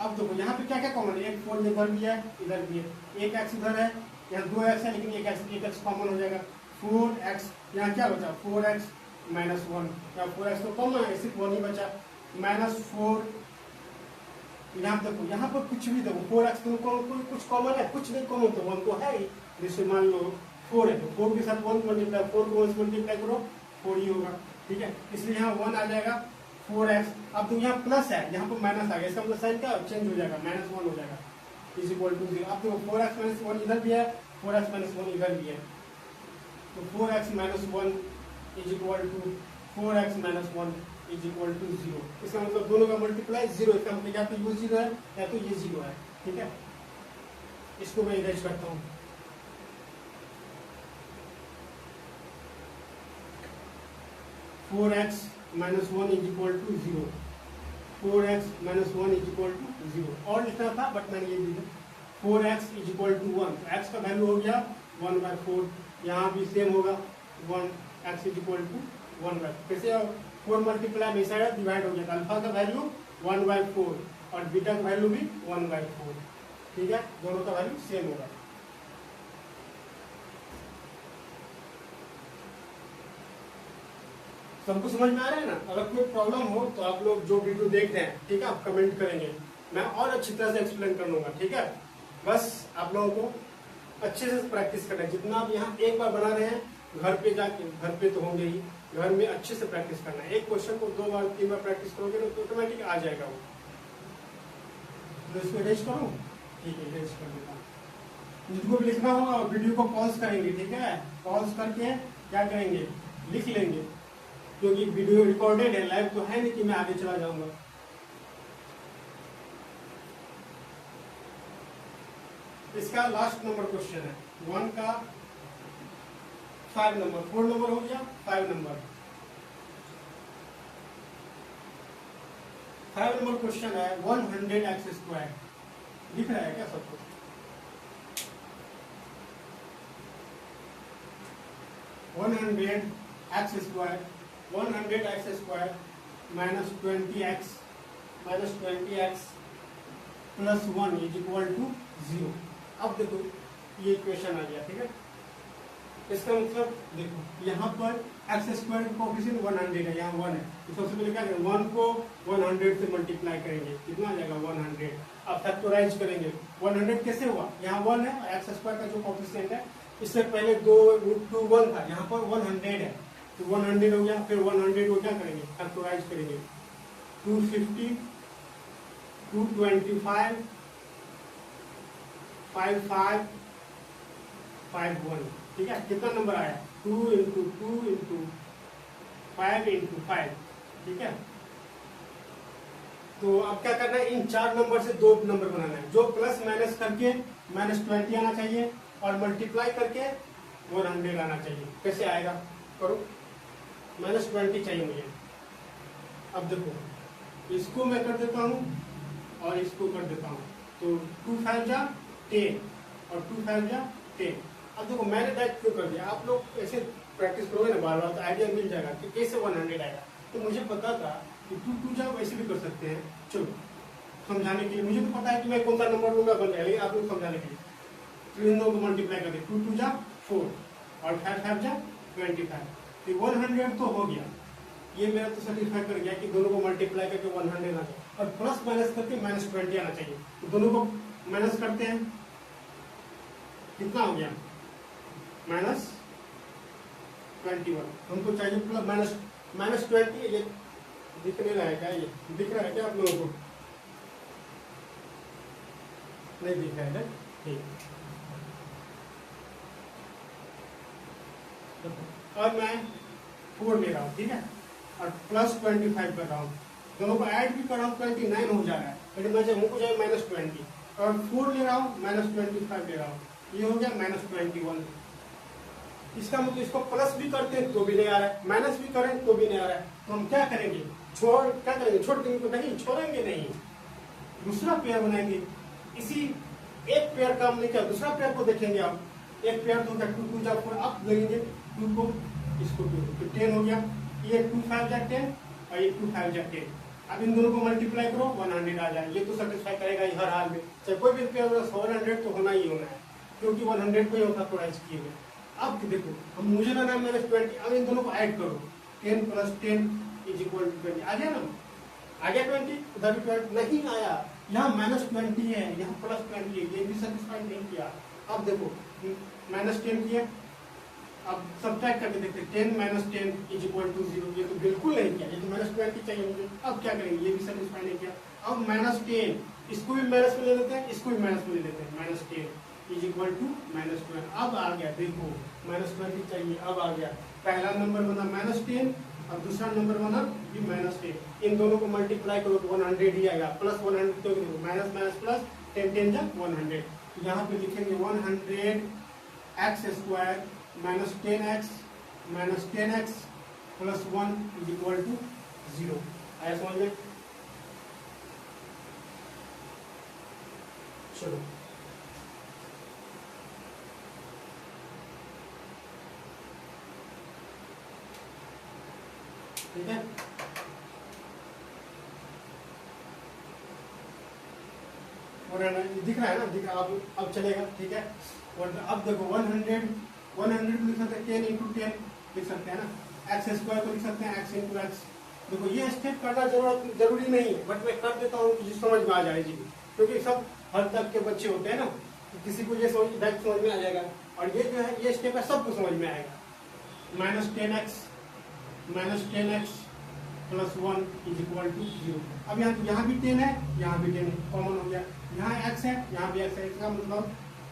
अब देखो यहाँ पे क्या क्या कॉमन है, एक 4 इधर भी है, इधर भी है, एक x इधर है, यहाँ 2x है, लेकिन एक x कॉमन हो जाएगा। 4x, यहाँ क्या बचा 4x माइनस 1, या 4x तो कॉमन है, सिर्फ 1 ही बचा। -4, यहाँ देखो, यहाँ पर कुछ भी देखो 4x तो कोई कुछ कॉमन है, कुछ नहीं कॉमन, तो 1 तो है ही। जैसे मान लो 4 है, तो 4 के साथ 1 मल्टीप्लाई, 4 को 1 मल्टीप्लाई करो 4 ही होगा, ठीक है। इसलिए यहाँ 1 आ जाएगा 4x। अब तो यहाँ प्लस है, यहाँ पर माइनस आ गया, इसका मतलब साइन क्या चेंज हो जाएगा, -1 हो जाएगा, इज इक्वल टू 0। अब देखो 4x माइनस 1 इधर भी है, 4x माइनस 1 इधर भी है, तो 4x minus 1 is equal to 4x minus 1 is equal to 0। इसका मतलब दोनों का मल्टीप्लाई 0, इसका मतलब या तो ये 0 है या तो ये 0 है, ठीक है। इसको मैं इरेज करता हूँ। Four x minus 1 is equal to 0, 4x minus 1 is equal to 0, और लिखना था बट मैंने ये दिया। 4x इज इक्वल टू 1, तो x का वैल्यू हो गया 1/4, यहाँ भी सेम होगा 1, x इज इक्वल टू 1/4। कैसे 4 मल्टीप्लाई में साइड डिवाइड हो गया, अल्फा का वैल्यू 1/4 और बीटा का वैल्यू भी 1/4, ठीक है, दोनों का वैल्यू सेम होगा। सबको समझ में आ रहा है ना? अगर कोई प्रॉब्लम हो तो आप लोग जो वीडियो देख रहे हैं, ठीक है, आप कमेंट करेंगे, मैं और अच्छी तरह से एक्सप्लेन कर लूंगा, ठीक है। बस आप लोगों को अच्छे से प्रैक्टिस करना है, जितना आप यहाँ एक बार बना रहे हैं, घर पे जाके, घर पे तो होंगे ही, घर में अच्छे से प्रैक्टिस करना है। एक क्वेश्चन को 2 बार 3 बार प्रैक्टिस करोगे ना तो ऑटोमेटिक आ जाएगा वो। तो इसको इरेज करूँ, ठीक है, इरेज कर देता हूँ। जिसको भी लिखना होगा वीडियो को पॉज करेंगे, ठीक है, पॉज करके क्या करेंगे, लिख लेंगे, क्योंकि वीडियो रिकॉर्डेड है, लाइव तो है नहीं कि मैं आगे चला जाऊंगा। इसका लास्ट नंबर क्वेश्चन है, 1 का 5 नंबर, 4 नंबर हो गया, 5 नंबर। 5 नंबर क्वेश्चन है 100x²। दिख रहा है क्या सबको? 100x² 100x² minus 20x plus 1 is equal to 0। अब देखो ये इक्वेशन आ गया, ठीक है। इसका मतलब देखो यहाँ पर x² का कोएफिशिएंट 100 है, यहाँ 1 है, तो सबसे पहले क्या करेंगे, 1 को 100 से मल्टीप्लाई करेंगे, कितना आ जाएगा 100। अब फैक्टराइज करेंगे, 100 कैसे हुआ, यहाँ 1 है और x² का जो कोएफिशिएंट है, इससे पहले 2√1 था, यहाँ पर 100 है, तो 100 हो गया, फिर 100 को क्या करेंगे, फैक्टराइज करेंगे, 250 225 55 51, ठीक है। कितना नंबर आया, 2 इंटू 2 इंटू 5 इंटू 5, ठीक है। तो अब क्या करना है, इन 4 नंबर से 2 नंबर बनाना है, जो प्लस माइनस करके -20 आना चाहिए और मल्टीप्लाई करके 100 आना चाहिए। कैसे आएगा, करो, -20 चाहिए मुझे। अब देखो इसको मैं कर देता हूँ और इसको कर देता हूँ, तो 2 5 जा 10 और 2 5 जा 10। अब देखो मैंने डायरेक्ट क्यों कर दिया, आप लोग ऐसे प्रैक्टिस करोगे ना बार बार तो आइडिया मिल जाएगा कि कैसे 100 आएगा। तो मुझे पता था कि 2 2 जा वैसे भी कर सकते हैं, चलो समझाने के लिए, मुझे तो पता है कि मैं कौन सा नंबर लूंगा बन जाएगा, लेकिन आप लोग समझाने के लिए तो इन दोनों को मल्टीप्लाई कर दे, 2 2 जा 4 और 5 5 जा 25, तो 100 तो हो गया। ये मेरा तो सेटिस्फाई कर गया कि दोनों को मल्टीप्लाई करके 100 आना चाहिए और प्लस माइनस करके -20 आना चाहिए। तो दोनों को माइनस करते हैं, कितना हो गया -21, हमको चाहिए प्लस -20, ये दिख नहीं रहा है क्या? ये दिख रहा है क्या आप लोगों को? नहीं दिख रहा है ना? ठीक। और मैं 4 ले रहा हूँ, ठीक है, और प्लस 25 कर रहा हूँ, दोनों को ऐड भी कर रहा हूँ, 29 हो जा रहा है, लेकिन मैं हमको जाए -20, और 4 ले रहा हूँ, -25 ले रहा हूँ, ये हो गया -21। इसका मतलब इसको प्लस भी करते हैं तो भी नहीं आ रहा है, माइनस भी करें तो भी नहीं आ रहा है, तो हम क्या करेंगे? क्या करेंगे? छोड़ देंगे? तो नहीं, छोड़ेंगे नहीं, दूसरा पेयर बनाएंगे। इसी एक पेयर का हमने क्या, दूसरा पेयर को देखेंगे। आप एक पेयर तो 2 2 जा 4, आप देंगे 2 को, इसको 2 तो 10 हो गया। ये 2 5 जा 10 और ये 2 5 जा 10। अब इन दोनों को मल्टीप्लाई करो, 100 आ जाए। ये तो सेटिस्फाई करेगा ही हर हाल में, चाहे कोई भी पेयर हो, 100 तो होना ही होना है, क्योंकि 100 को ही होता थोड़ा किए हुए। अब देखो, हम मुझे ना -20, अब इन दोनों को ऐड करो, 10 + 10 = 20। आ गया ना? आ गया 20, उधर भी 20 नहीं आया, यहाँ -20 है, यहाँ +20 है, ये भी सेटिस्फाई नहीं किया। अब देखो -10 किया, अब सब्ट्रैक्ट करके देखते, 10 - 10 = 0, ये तो बिल्कुल नहीं किया, ये तो -20 चाहिए मुझे। अब क्या करेंगे? ये भी सेटिस्फाई नहीं किया। अब -10, इसको भी माइनस में ले लेते हैं, इसको भी माइनस में ले लेते हैं, -10 = -12। अब आ गया, देखो -20 चाहिए, अब आ गया। पहला नंबर बना -10 और दूसरा नंबर बना ये -10। इन दोनों को मल्टीप्लाई करो तो 100 ही आएगा, प्लस 100 तो माइनस माइनस प्लस, 10 10 जा 100। यहाँ पे लिखेंगे 100x² - 10x - 10x + 1 = 0। आया समझ में? चलो ठीक है, और दिख रहा है ना? दिख रहा, अब चलेगा, ठीक है। और अब देखो 100 को लिख सकते हैं 10 × 10 लिख सकते हैं ना, x² को लिख सकते हैं x × x। देखो ये स्टेप करना जरूरी नहीं है, बट मैं कर देता हूँ कि समझ में आ जाए जी, क्योंकि सब हर तक के बच्चे होते हैं ना, तो किसी को ये समझ में आ जाएगा, और ये जो है ये स्टेप है सबको समझ में आएगा। -10x - 10x + 1 = 0। अब यहाँ भी 10 है, यहाँ भी 10 कॉमन हो गया, यहाँ x है, यहाँ भी x है, इसका मतलब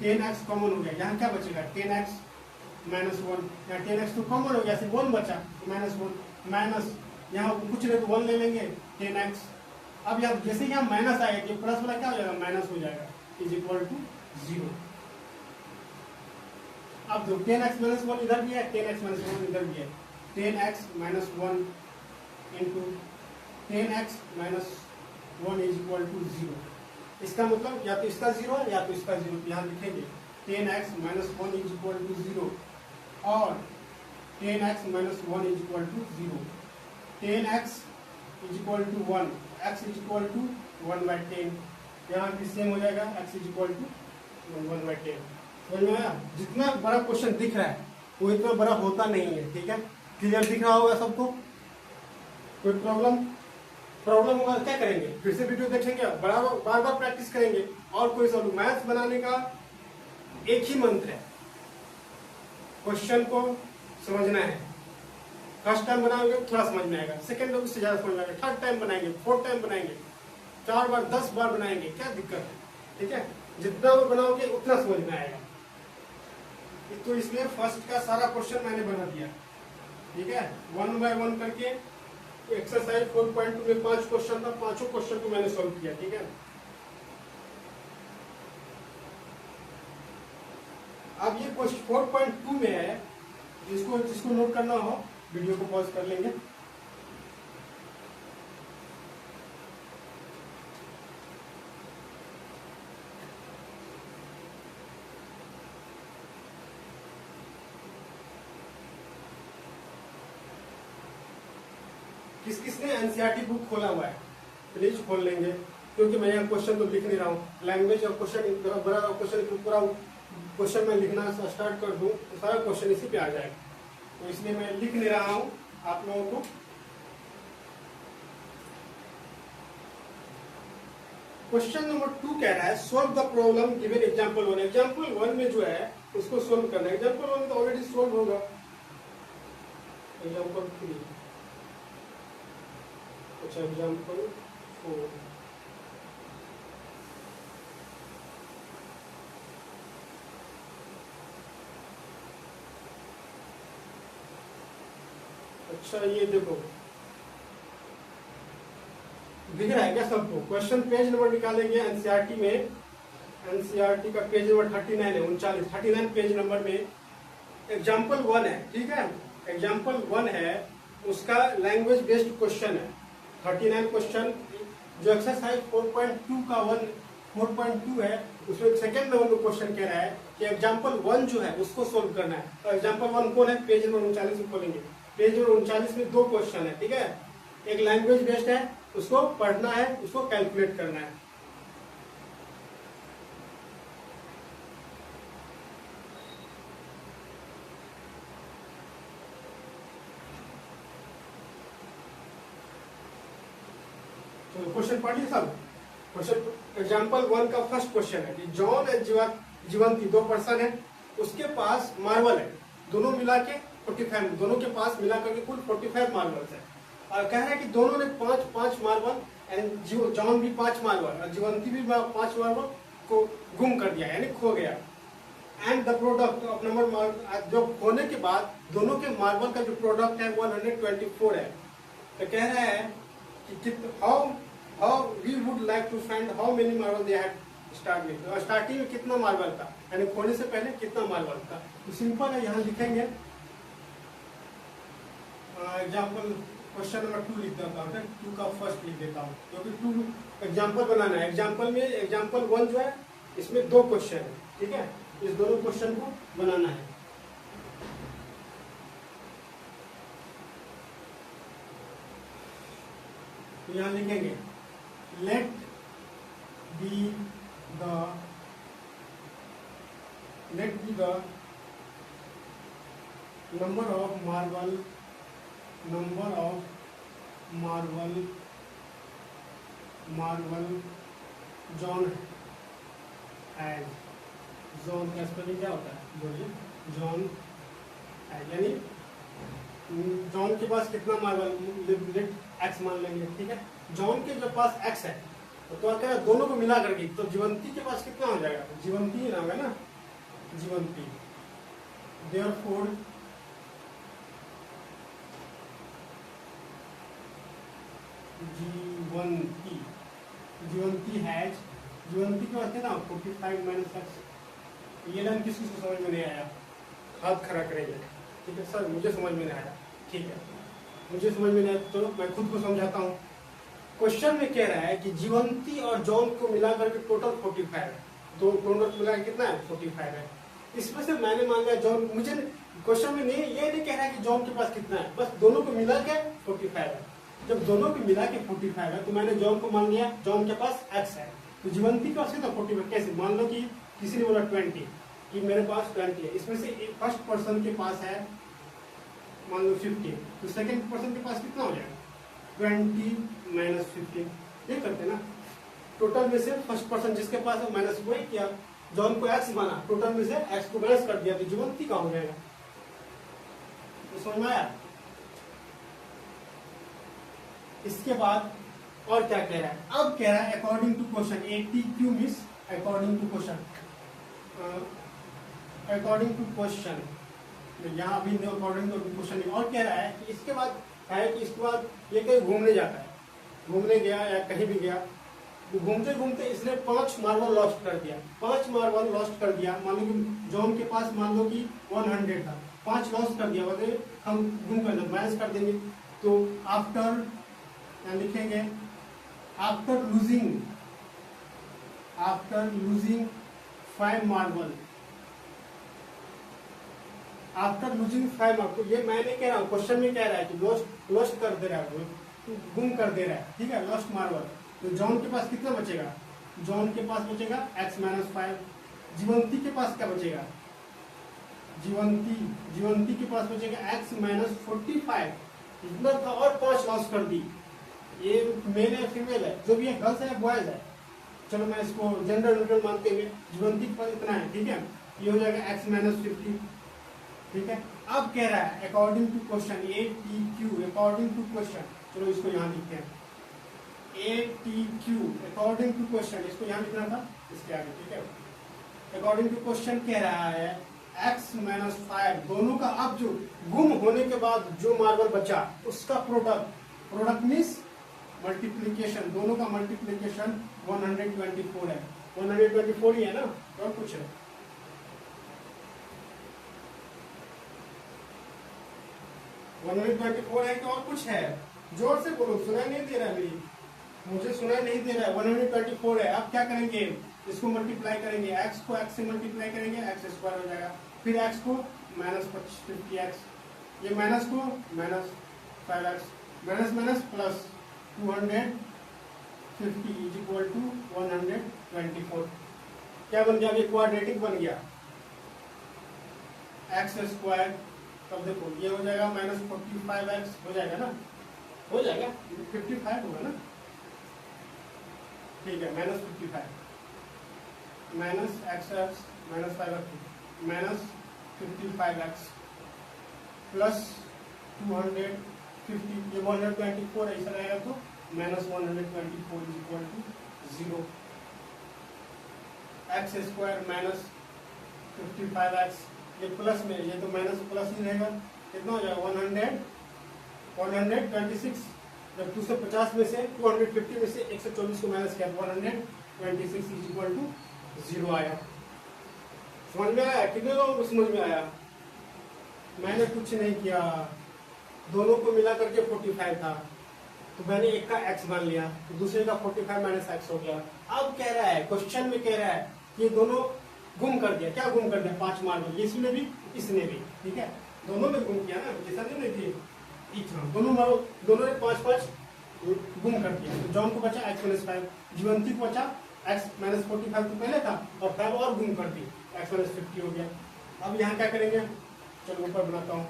10x कॉमन हो गया। यहाँ क्या बचेगा? 10x - 1, यहाँ 10x तो कॉमन हो गया, सिर्फ 1 बचा, तो -1 माइनस, यहाँ कुछ नहीं तो 1 ले लेंगे, 10x। अब यहाँ जैसे यहाँ माइनस आएगा, ये प्लस वाला क्या हो जाएगा? माइनस हो जाएगा, = 0। अब जो 10x - 1 इधर भी है, 10x - 1 इधर भी है, 10x - 1 × 10x - 1 = 0। इसका मतलब या तो इसका 0 है या तो इसका 0, यहाँ लिखेंगे 10x - 1 = 0 और 10x - 1 = 0, 10x = 1, x = 1/10, यहाँ भी सेम हो जाएगा, x = 1/10। समझ में आया? जितना बड़ा क्वेश्चन दिख रहा है वो इतना बड़ा होता नहीं है, ठीक है। क्लियर दिख रहा होगा सबको? कोई प्रॉब्लम होगा क्या करेंगे? फिर से वीडियो देखेंगे, बार बार प्रैक्टिस करेंगे, और कोई सब मैथ्स बनाने का एक ही मंत्र है, क्वेश्चन को समझना है। फर्स्ट टाइम बनाओगे थोड़ा समझ में आएगा, सेकंड टाइम उससे ज्यादा समझ में आएगा, थर्ड टाइम बनाएंगे, फोर्थ टाइम बनाएंगे, 4 बार 10 बार बनाएंगे, क्या दिक्कत है? ठीक है, जितना बार बनाओगे उतना समझ में आएगा। तो इसलिए फर्स्ट का सारा क्वेश्चन मैंने बना दिया, ठीक है, 1 बाय 1 करके। एक्सरसाइज 4.2 में 5 क्वेश्चन था, 5 क्वेश्चन को मैंने सॉल्व किया, ठीक है। अब ये क्वेश्चन 4.2 में है, जिसको नोट करना हो वीडियो को पॉज कर लेंगे। किसने एनसीईआरटी बुक खोला हुआ है प्लीज खोल लेंगे, क्योंकि मैं यहाँ क्वेश्चन तो लिख नहीं रहा हूँ, लैंग्वेज और क्वेश्चन बड़ा क्वेश्चन पूरा क्वेश्चन मैं लिखना स्टार्ट कर दूं तो सारा क्वेश्चन इसी पे आ जाएगा, तो इसलिए मैं लिख नहीं रहा हूँ आप लोगों को। क्वेश्चन नंबर 2 कह रहा है solve the problem given example 1। Example 1 में जो है उसको सोल्व करना है, एग्जांपल 1 में तो ऑलरेडी सोल्व होगा। एग्जांपल 3 अच्छा एग्जाम्पल 4, अच्छा ये देखो दिख रहा है क्या सबको? क्वेश्चन पेज नंबर निकालेंगे एनसीईआरटी में, एनसीईआरटी का पेज नंबर 39 है, 39 पेज नंबर में एग्जाम्पल 1 है, ठीक है। एग्जाम्पल 1 है, उसका लैंग्वेज बेस्ड क्वेश्चन है, 39 क्वेश्चन। जो एक्सरसाइज 4.2 का 4.2 है, उसमें सेकंड नंबर में क्वेश्चन कह रहा है कि एग्जाम्पल 1 जो है उसको सोल्व करना है। तो एग्जाम्पल 1 कौन है? पेज नंबर 39 में खोलेंगे। पेज नंबर 39 में 2 क्वेश्चन है, ठीक है। एक लैंग्वेज बेस्ड है, उसको पढ़ना है, उसको कैलकुलेट करना है। तो क्वेश्चन पढ़िए सब। क्वेश्चन एग्जाम्पल 1 का फर्स्ट क्वेश्चन है कि जॉन एंड जीवंती 2 पर्सन है, उसके पास मार्बल है, दोनों मिला के 45, दोनों के पास मिला करके कुल 45 मार्बल्स है। और कह रहा है कि दोनों ने 5 मार्बल, एंड जॉन भी 5 मार्बल और जीवंती भी 5 मार्बल को गुम कर दिया, यानी खो गया। And the product of number, जो खोने के बाद दोनों के मार्बल का जो प्रोडक्ट है 124 है। तो कह रहा है कि how we would like to find how many marble they had starting में कितना मार्बल था, यानी खोने से पहले कितना मार्बल था। तो सिंपल है, यहाँ लिखेंगे एग्जाम्पल क्वेश्चन नंबर 2 लिख देता हूँ, 2 का फर्स्ट लिख देता हूँ, क्योंकि 2 एग्जाम्पल बनाना है। एग्जाम्पल में एग्जाम्पल 1 जो है इसमें 2 क्वेश्चन है, ठीक है। इस दोनों क्वेश्चन को बनाना है। तो यहाँ लिखेंगे let be the number of marble John has. John का स्पेलिंग क्या होता है बोलिए? जॉन हैज, यानी जॉन के पास कितना मार्बल, एक्स मान लेंगे, ठीक है। जॉन के जो पास एक्स है तो क्या है, दोनों को मिला करके, तो जीवंती के पास कितना हो जाएगा? जीवंती ही नाम है ना, जीवंती। देयरफॉर जीवंती हैज, जीवंती के पास कितना 45 माइनस एक्स। ये लाइन किसी को समझ में नहीं आया? हाथ खड़ा करेंगे, ठीक है सर, मुझे समझ में नहीं आया, ठीक है, मुझे समझ में नहीं आया तो मैं खुद को समझाता हूँ। क्वेश्चन में कह रहा है कि जीवंती और जॉन को मिलाकर के टोटल 45 है, दो दोनों को मिलाकर कितना है? 45 है। इसमें से मैंने मान लिया जॉन, मुझे क्वेश्चन में नहीं ये नहीं कह रहा है कि जॉन के पास कितना है, बस दोनों को मिला के 45 है। जब दोनों को मिला के 45 है तो मैंने जॉन को मान लिया, जॉन के पास एक्स है, तो जीवंती के पास कितना 45? कैसे? मान लो कि किसी ने बोला 20 कि मेरे पास 20 है, इसमें से एक फर्स्ट पर्सन के पास है मान लो 50, तो सेकंड पर्सन के पास कितना हो जाएगा? 20 माइनस 15, ये करते ना। टोटल में से फर्स्ट पर्सन जिसके पास है माइनस वही किया, जॉन को एक्स माना, टोटल में से एक्स को माइनस कर दिया, तो जीवंती का हो जाएगा। तो समझ में आया? इसके बाद और क्या कह रहा है? अब कह रहा है according to question, 80Q means according to question, according to question, यहाँ अभी अकॉर्डिंग टू क्वेश्चन। और कह रहा है कि इसके बाद है कि इसके बाद ये कहीं घूमने जाता है, घूमने गया या कहीं भी गया, घूमते घूमते इसने 5 मार्बल लॉस्ट कर दिया, 5 मार्बल लॉस्ट कर दिया। मान लो कि जॉन के पास मान लो कि 100 था, 5 लॉस्ट कर दिया, मतलब हम गुम कर देंगे, माइनस कर देंगे। तो आफ्टर लिखेंगे after losing 5 marble, after losing 5 marble. तो ये मैं नहीं कह रहा हूँ, क्वेश्चन में कह रहा है कि लॉस्ट कर दे रहा है, गुम कर दे रहा है, ठीक है, लॉस्ट मार्बल। तो जॉन के पास कितना बचेगा? जॉन के पास बचेगा x माइनस 5। जीवंती के पास क्या बचेगा? जीवंती के पास बचेगा x माइनस 45। इतना था और 5 लॉस कर दी। ये मेल है फीमेल है, जो भी है, गर्ल्स है बॉयज है, चलो मैं इसको जेंडर न्यूट्रल मानते हुए जीवंती के पास इतना है, ठीक है, ये हो जाएगा x माइनस 50, ठीक है। अब कह रहा है according to question, 80Q according to question, चलो इसको यहाँ लिखते हैं। A T Q according to question, इसको यहाँ लिखना था इसके आगे, ठीक है। अकॉर्डिंग टू क्वेश्चन कह रहा है x माइनस 5 दोनों का अब जो गुम होने के बाद जो मार्बल बचा उसका प्रोडक्ट मीन्स मल्टीप्लीकेशन, दोनों का मल्टीप्लीकेशन 124 है। 124 ही है ना, और कुछ है? वन 124 है कि और कुछ है? जोर से बोलो, सुनाई नहीं दे रहा है मुझे सुनाई नहीं दे रहा है। 124 है। अब क्या करेंगे, इसको मल्टीप्लाई करेंगे, x को x से मल्टीप्लाई करेंगे, x स्क्वायर हो जाएगा, फिर x को माइनस 50x, ये माइनस को minus 5x, minus minus plus 250 is equal to 124। क्या बन गया? अभी क्वाड्रेटिक बन गया, x स्क्वायर। तब देखो ये हो जाएगा माइनस 45x हो जाएगा ना, हो जाएगा 55 होगा ना, ठीक है। Minus 55 minus x minus 5x minus 55x plus 250, ये 124 ऐसा रहेगा तो minus 124 is equal to 0। X square minus 55x, ये प्लस में, ये तो माइनस प्लस ही रहेगा, कितना हो जाएगा 126। जब 250 में से 250 में से 124 को माइनस किया 126 इज इक्वल टू 0 आया। समझ में आया? कितने लोगों को समझ में आया? मैंने कुछ नहीं किया, दोनों को मिला करके 45 था, तो मैंने एक का x मान लिया, तो दूसरे का 45 माइनस x हो गया। अब कह रहा है, क्वेश्चन में कह रहा है कि दोनों गुम कर दिया। क्या गुम कर दिया? 5 मार्बल, इसने भी इसने भी, ठीक है, दोनों में गुम किया ना, जैसा नहीं थी दोनों ने 5-5 गुम कर दिया। तो जॉन को बचा x माइनस 5, जीवंती को बचा x माइनस 45 तो पहले था, और 5 और गुम कर दी, x माइनस 50 हो गया। अब यहाँ क्या करेंगे, चलो ऊपर बनाता हूँ,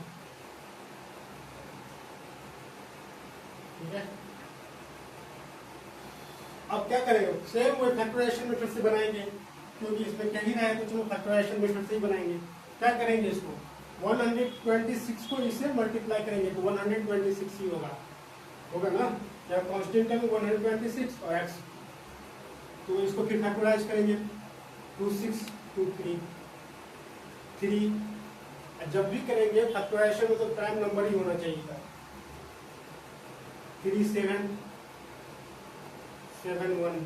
ठीक है। अब क्या करेंगे, सेम वही फैक्टराइजेशन मेथड से बनाएंगे, क्योंकि इसमें कह ही रहा है तो चलो फैक्टराइजेशन मेथड से ही बनाएंगे। क्या करेंगे, इसको 126 को इससे मल्टीप्लाई करेंगे तो 126 ही होगा ना, या कांस्टेंट है 126 और x, तो इसको फिर फैक्टराइज करेंगे 2 6 2 3। जब भी करेंगे फैक्टराइजेशन में तो प्राइम नंबर ही होना चाहिए था। 3 7 7 1,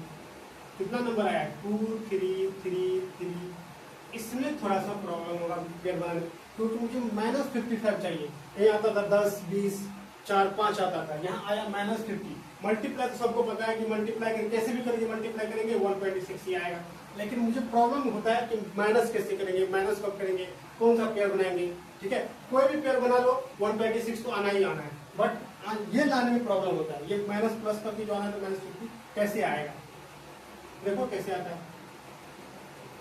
कितना नंबर आया 2 3 3 3। इसमें थोड़ा सा प्रॉब्लम होगा पेयर बनाने, क्योंकि मुझे माइनस 55 चाहिए, कहीं आता था 10 20 4 5 आता था, यहाँ आया माइनस 50। मल्टीप्लाई तो सबको पता है कि मल्टीप्लाई करेंगे, कैसे भी करेंगे मल्टीप्लाई करेंगे 126 ही आएगा, लेकिन मुझे प्रॉब्लम होता है कि माइनस कैसे करेंगे, माइनस कब करेंगे, कौन सा पेयर बनाएंगे, ठीक है। कोई भी पेयर बना लो 126 तो आना ही आना है, बट ये लाने में प्रॉब्लम होता है, ये माइनस प्लस करके जो आना है तो माइनस 50 कैसे आएगा, देखो कैसे आता है,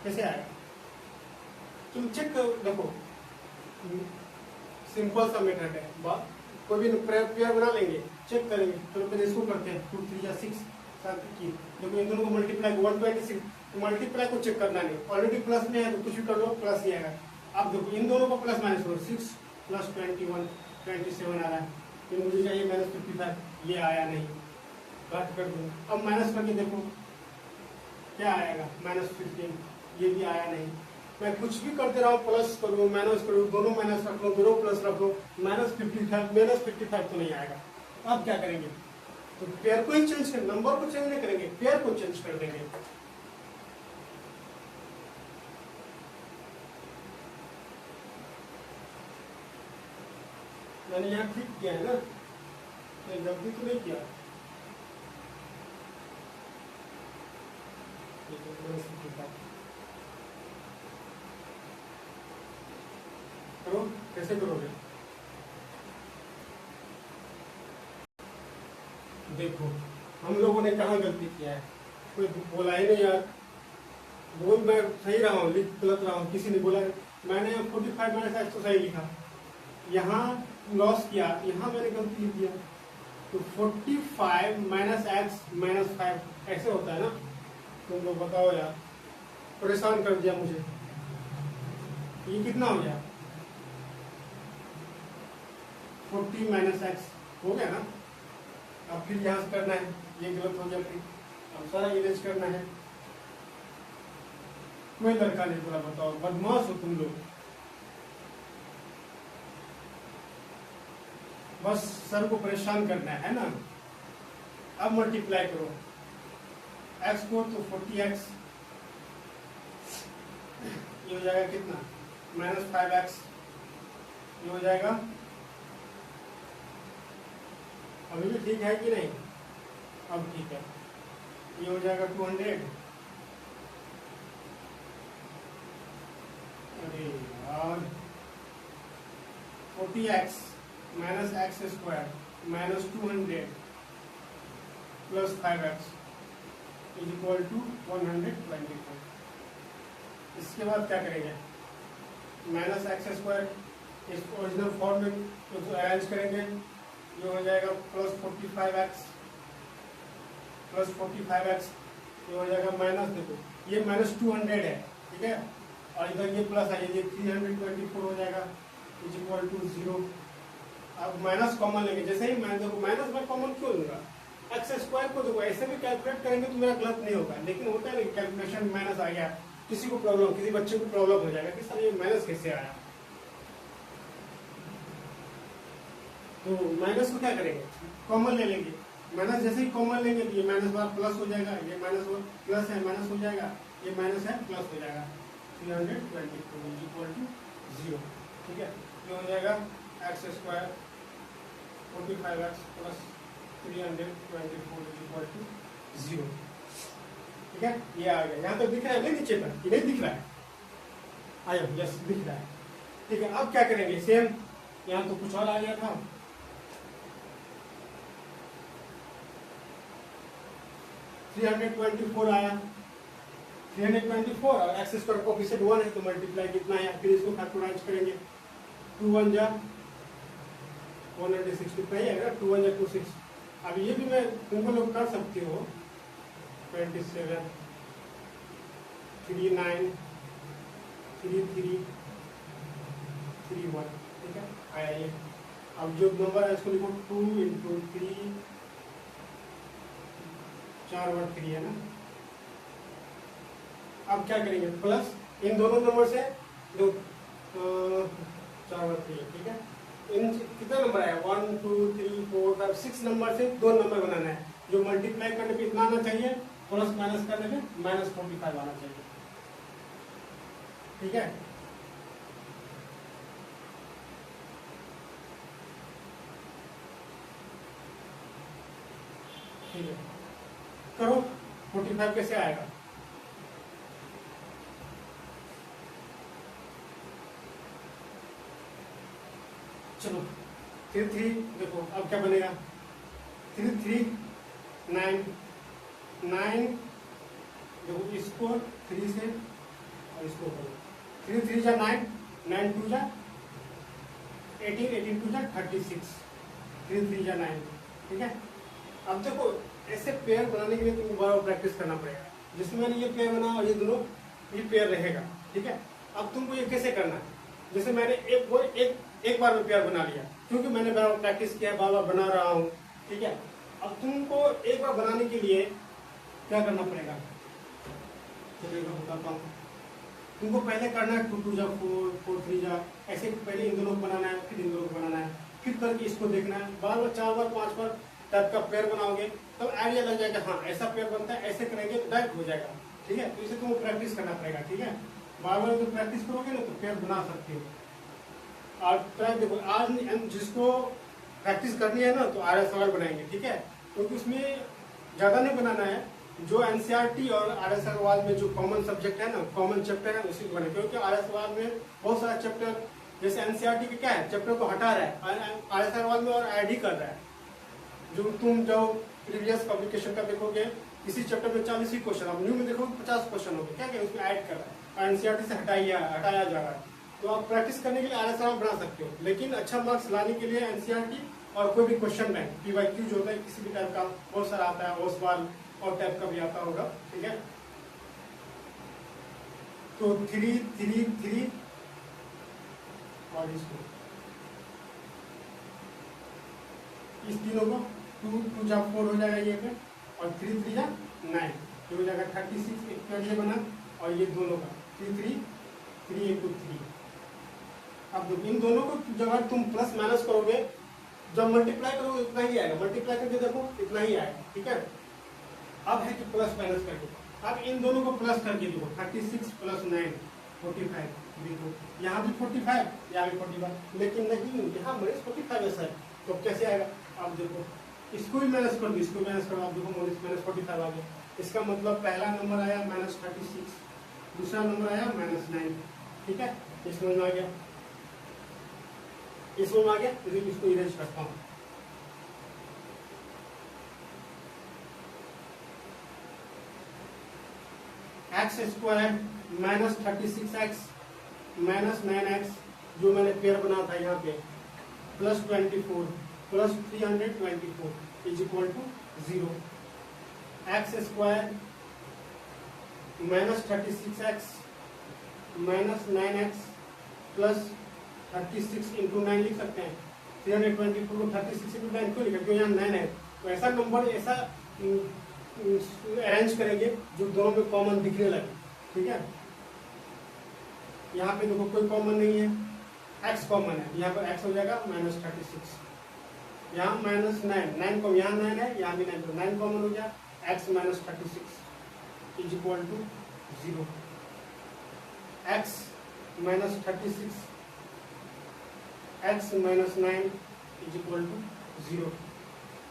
कैसे आएगा, तुम चेक करो, देखो सिंपल सा मेथड है, कोई भी पेयर बना लेंगे, चेक करेंगे। चलो पहले इसको करते हैं, 2 3 या 6 देखो इन दोनों को मल्टीप्लाई 126, तो मल्टीप्लाई को चेक करना नहीं, ऑलरेडी प्लस में है तो कुछ भी कर लो प्लस ही आएगा। अब देखो इन दोनों को प्लस माइनस करो, 6 प्लस 21 27 आ रहा है, तो मुझे चाहिए माइनस 55, ये आया नहीं, काट कर दो। अब माइनस करके देखो क्या आएगा, माइनस 15, ये भी आया नहीं। मैं कुछ भी करते रहा हूँ, प्लस करूँ माइनस करूँ, दोनों माइनस रख लो, दोनों प्लस रख लो, माइनस 55 तो नहीं आएगा। अब क्या करेंगे, तो पेयर को ही चेंज कर, नंबर को चेंज नहीं करेंगे, पेयर को चेंज कर देंगे। मैंने यहाँ ठीक किया है ना, तो जल्दी तो नहीं किया, करो, कैसे करोगे, देखो हम लोगों ने कहाँ गलती किया है, कोई बोला ही नहीं यार, बोल मैं सही रहा हूँ, लिख गलत रहा हूँ, किसी ने बोला, मैंने 45 माइनस एक्स तो सही लिखा, यहाँ लॉस किया, यहाँ मैंने गलती लिख दिया, तो 45 माइनस एक्स माइनस 5 ऐसे होता है ना, तुम लोग बताओ यार, परेशान कर दिया मुझे। ये कितना हो गया, 40 माइनस एक्स हो गया ना। अब फिर यहाँ से करना है, ये गलत हो जाती, अब सारा इरेज करना है। कोई लड़का नहीं बोला, बताओ बदमाश हो तुम लोग। बस सर को परेशान करना है ना। अब मल्टीप्लाई करो x को, तो 40x ये हो जाएगा कितना, -5x ये हो जाएगा। अभी भी ठीक है कि नहीं, अब ठीक है, ये हो जाएगा 200। अरे यार 40x minus x square minus 200 plus 5x is equal to 124। इसके बाद क्या करेंगे, माइनस एक्स स्क्वायर इस ओरिजिनल फॉर्म में तो अरेंज करेंगे, ये हो जाएगा प्लस 45x प्लस 45x ये हो जाएगा माइनस, देखो ये माइनस 200 है, ठीक है, और इधर ये प्लस है, ये 324 हो जाएगा इज इक्वल टू 0। अब माइनस कॉमन लेंगे, जैसे ही मैं देखो माइनस में कॉमन क्यों लूंगा, एक्स स्क्वायर को देखो ऐसे भी कैलकुलेट करेंगे तो मेरा गलत नहीं होगा, लेकिन होता है ना कैलकुलेशन माइनस आ गया, किसी को प्रॉब्लम, किसी बच्चे को प्रॉब्लम हो जाएगा कि सर ये माइनस कैसे आया। तो माइनस को क्या करेंगे, कॉमन ले लेंगे, माइनस जैसे ही कॉमन लेंगे तो ये माइनस बार प्लस हो जाएगा, ये माइनस प्लस है माइनस हो जाएगा, ये माइनस है प्लस हो जाएगा, 324 इक्वल टू 0, ठीक है। ये हो जाएगा x square 45x plus 324 equal to 0, ठीक है। ये आ गया, यहाँ तो दिख रहा है नहीं नीचे पर, नहीं दिख रहा है, आया यस दिख रहा है, ठीक है। अब क्या करेंगे, सेम यहाँ तो कुछ और आ गया था, $324 आया, 324 और एक्स स्क्वायर कोएफिशिएंट 1 है तो मल्टीप्लाई कितना है, फिर इसको फैक्टराइज करेंगे, 2 1 जा 165 है, 2 1 जा 26। अब ये भी मैं तुमको लोग कर सकती हो, 27 39 33 31, ठीक है, आया ये। अब जो नंबर है इसको लिखो 2 × 3 4 और 3 है ना। अब क्या करेंगे, प्लस इन दोनों नंबर से दो 4 और 3, ठीक है। इन कितना नंबर है 1 2 3 4 5 6 नंबर से दो नंबर बनाना है, जो मल्टीप्लाई करने पे इतना आना चाहिए, प्लस माइनस करने पे -45 आना चाहिए, ठीक है। ठीक है, करो 45 कैसे आएगा, चलो 3 3 देखो अब क्या बनेगा, 3 3 9 9 देखो इसको 3 से और इसको करो, 3 3 जा 9 9 2 जा 18 18 2 जा 36, 3 3 जा 9, ठीक है। अब देखो ऐसे पेयर बनाने के लिए तुमको बार बार प्रैक्टिस करना पड़ेगा, जिसमें मैंने ये पेयर बना और ये दोनों ये पेयर रहेगा, ठीक है। अब तुमको ये कैसे करना है, जैसे मैंने एक बार में पेयर बना लिया, क्योंकि मैंने बार बार प्रैक्टिस किया, बार बार बना रहा हूँ, ठीक है। अब तुमको एक बार बनाने के लिए क्या करना पड़ेगा, चलिएगा बताता हूँ। तुमको पहले करना है 2 2 जा 4 4 3 जा, ऐसे पहले इन दोनों को बनाना है, फिर इन दोनों को बनाना है, फिर करके इसको देखना है, बार बार 4 बार 5 बार टाइप का पेयर बनाओगे तब तो आइडिया लग जाएगा, हाँ ऐसा पेयर बनता है, ऐसे करेंगे तो डायरेक्ट हो जाएगा, ठीक है। तो इसे तुमको प्रैक्टिस करना पड़ेगा, ठीक है। बार बार तो प्रैक्टिस करोगे ना तो पेयर बना सकते हो। और ट्राई देखो, आज जिसको प्रैक्टिस करनी है ना तो RSR बनाएंगे, ठीक है, क्योंकि उसमें ज़्यादा नहीं बनाना है, जो NCERT और RS अग्रवाल में जो कॉमन सब्जेक्ट है ना, कॉमन चैप्टर है उसी को बने, क्योंकि RS अग्रवाल में बहुत सारा चैप्टर, जैसे NCERT के क्या है चैप्टर को हटा रहा है, RS अग्रवाल में और ऐड ही कर रहा है। जो तुम जो प्रीवियस पब्लिकेशन का देखोगे, इसी चैप्टर में 40 ही क्वेश्चन, अब न्यू में देखोगे 50 क्वेश्चन होंगे, क्या क्या उसमें ऐड कर रहा है, NCERT से हटाया जा रहा है। तो आप प्रैक्टिस करने के लिए RSR बना सकते हो, लेकिन अच्छा मार्क्स लाने के लिए NCERT और कोई भी क्वेश्चन बैंक PYQ जो होता है किसी भी टाइप का बहुत सारा आता है, ओसवाल और टाइप का भी आता होगा, ठीक है। तो 3 3 3 और इसको इस तीनों को 2 2 जा 4 हो जाएगा ये पे, और 3 3 जा 9, ये हो जाएगा 36 एक का ये बना और ये दोनों का 3 3 3 into 3। अब इन दोनों को जब तुम प्लस माइनस करोगे, जब मल्टीप्लाई करोगे इतना ही आएगा, मल्टीप्लाई करके देखो इतना ही आएगा, ठीक है। अब है कि प्लस माइनस करके, अब इन दोनों को प्लस करके देखो 36 + 9 45, देखो यहाँ भी 45 यहाँ भी 45, लेकिन नहीं यहाँ -45 ऐसा है, तो कैसे आएगा। अब देखो इसको भी माइनस कर दो, इसको माइनस करो, आप देखो -45 आ गया। इसका मतलब पहला नंबर आया -36, दूसरा नंबर आया -9, ठीक है। इसमें आ गया, इसमें आ गया, तो इसको इरेज करता हूँ। x² -36x -9x जो मैंने पेयर बना था यहाँ पे +24 +324 = 0। x² -36x -9x +36 × 9 लिख सकते हैं। 324 को 36 × 9 क्यों लिखा, क्योंकि यहाँ 9 है, तो ऐसा नंबर ऐसा अरेंज करेंगे जो दोनों में कॉमन दिखने लगे, ठीक है। यहाँ पे देखो कोई कॉमन नहीं है, x कॉमन है, यहाँ पर x हो जाएगा -36, यहाँ -9 9 को यहाँ 9 है, यहाँ भी 9, तो 9 कॉमन हो गया, x -36 = 0। x -36 x -9 = 0।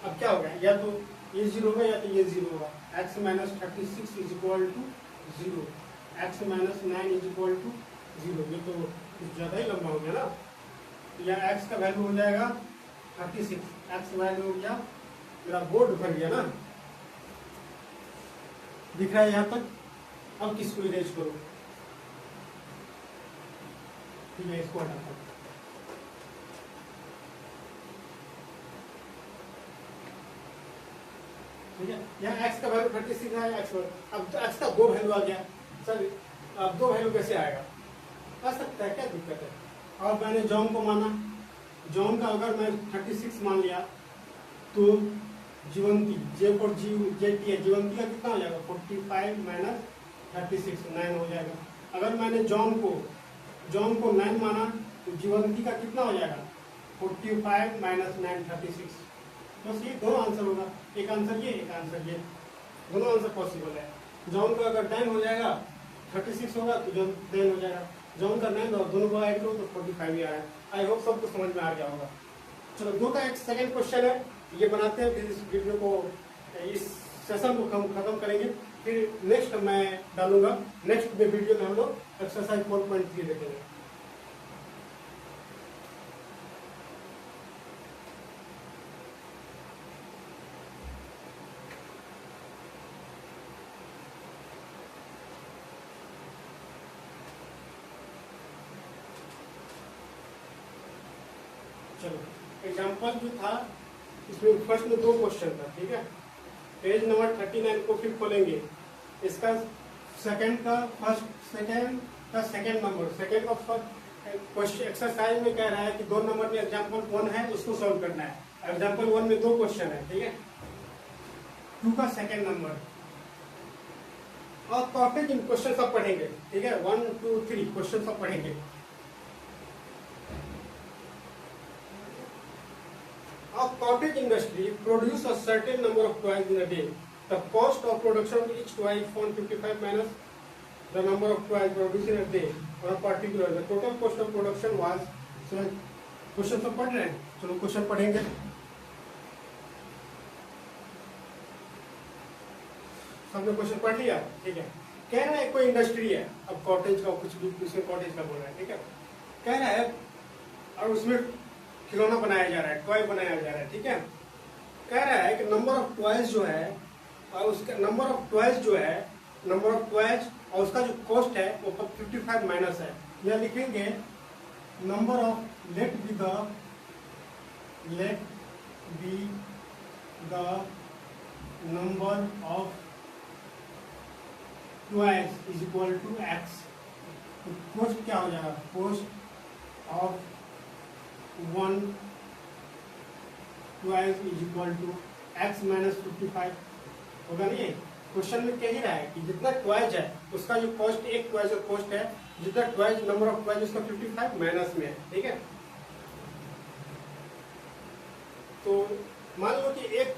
अब क्या होगा, या तो ये 0 होगा या तो ये 0 होगा। x -36 = 0, x -9 = 0, ये तो कुछ ज़्यादा ही लंबा हो गया ना। या x का वैल्यू हो जाएगा 36, x वैल्यू हो गया, मेरा बोर्ड भर गया ना, दिख रहा है यहाँ तक। अब किसको इरेज करो, ठीक है, इसको हटाता हूँ। ठीक है, यहाँ x का वैल्यू 36 है, x अब x का 2 वैल्यू आ गया। सर अब 2 वैल्यू कैसे आएगा, आ सकता है, क्या दिक्कत है। और मैंने जॉन को माना, जॉन का अगर मैं 36 मान लिया तो जीवंती J for JT है, जीवंती का कितना हो जाएगा 45 - 36 9 हो जाएगा। अगर मैंने जॉन को 9 माना तो जीवंती का कितना हो जाएगा 45 - 9 36। बस ये दोनों आंसर होगा, एक आंसर ये, एक आंसर ये, दोनों आंसर पॉसिबल है। जॉन का अगर 9 हो जाएगा 36 होगा तो जॉन 9 हो जाएगा, जॉन का 9 और दोनों को ऐड करो तो 45 ही आ रहा है। आई होप सबको समझ में आ गया होगा। चलो 2 का एक सेकंड क्वेश्चन है, ये बनाते हैं, फिर इस वीडियो को, इस सेशन को खत्म करेंगे, फिर नेक्स्ट मैं डालूंगा, नेक्स्ट वीडियो में हम लोग एक्सरसाइज 4.3 देखेंगे। चलो एग्जाम्पल जो था इसमें फर्स्ट में 2 क्वेश्चन था, ठीक है। पेज नंबर 39 को फिर खोलेंगे, इसका सेकंड नंबर, सेकंड का फर्स्ट एक्सरसाइज में कह रहा है कि 2 नंबर में एग्जाम्पल 1 है, उसको सॉल्व करना है। एग्जाम्पल 1 में 2 क्वेश्चन है, ठीक है। 2 का सेकंड नंबर और टॉपिक इन क्वेश्चन सब पढ़ेंगे, ठीक है। 1 2 3 क्वेश्चन सब पढ़ेंगे। A cottage industry produce a certain number of toys in a day. The cost of production of each toy is 455 minus the number of toys produced in a day on a particular. The total cost of production was. So question सब पढ़ रहे हैं, चलो question पढ़ेंगे। सबने question पढ़ लिया, ठीक है। कह रहा है कोई इंडस्ट्री है, अब कॉटेज का कुछ भी उसमें कॉटेज का बोल रहा है, ठीक है। कह रहा है और उसमें खिलौना बनाया जा रहा है, टॉय बनाया जा रहा है, ठीक है। कह रहा है कि नंबर ऑफ टॉयज जो है और उसका नंबर ऑफ टॉयज और उसका जो कॉस्ट है वो 55 माइनस है। यह लिखेंगे number of let be the number of toys is equal to x. तो कॉस्ट क्या हो जाएगा, cost of 1 toys is equal to x - 55 होगा नहीं। क्वेश्चन में कह ही रहा है कि जितना ट्वाइज है उसका जो कॉस्ट, एक ट्वाइज का कॉस्ट है, जितना ट्वाइज नंबर ऑफ ट्वाइज उसका 55 माइनस में है, ठीक है। तो मान लो कि एक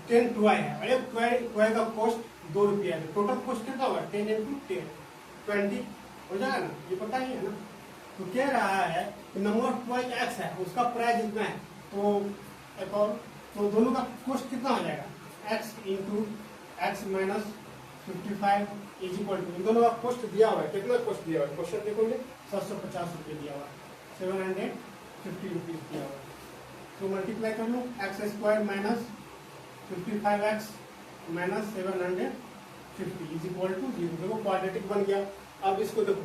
10 ट्वाई है और एक ट्वाई का कॉस्ट 2 रुपया है, टोटल कॉस्ट कितना होगा 10 into 10 20 हो जाएगा ना, ये पता ही है ना। तो कह रहा है कि नंबर ऑफ ट्वाइज एक्स है, उसका प्राइस इतना है, तो एक और तो दोनों का कॉस्ट कितना हो जाएगा X into X minus 55 is equal to, इन दोनों का कॉस्ट दिया हुआ है, कितना कॉस्ट दिया हुआ है क्वेश्चन देखोगे 750 रुपये दिया हुआ है, 750 रुपीज दिया हुआ है। तो मल्टीप्लाई कर लो X square minus 55x minus 750 is equal to 0। देखो क्वाड्रेटिक बन गया। अब इसको देखो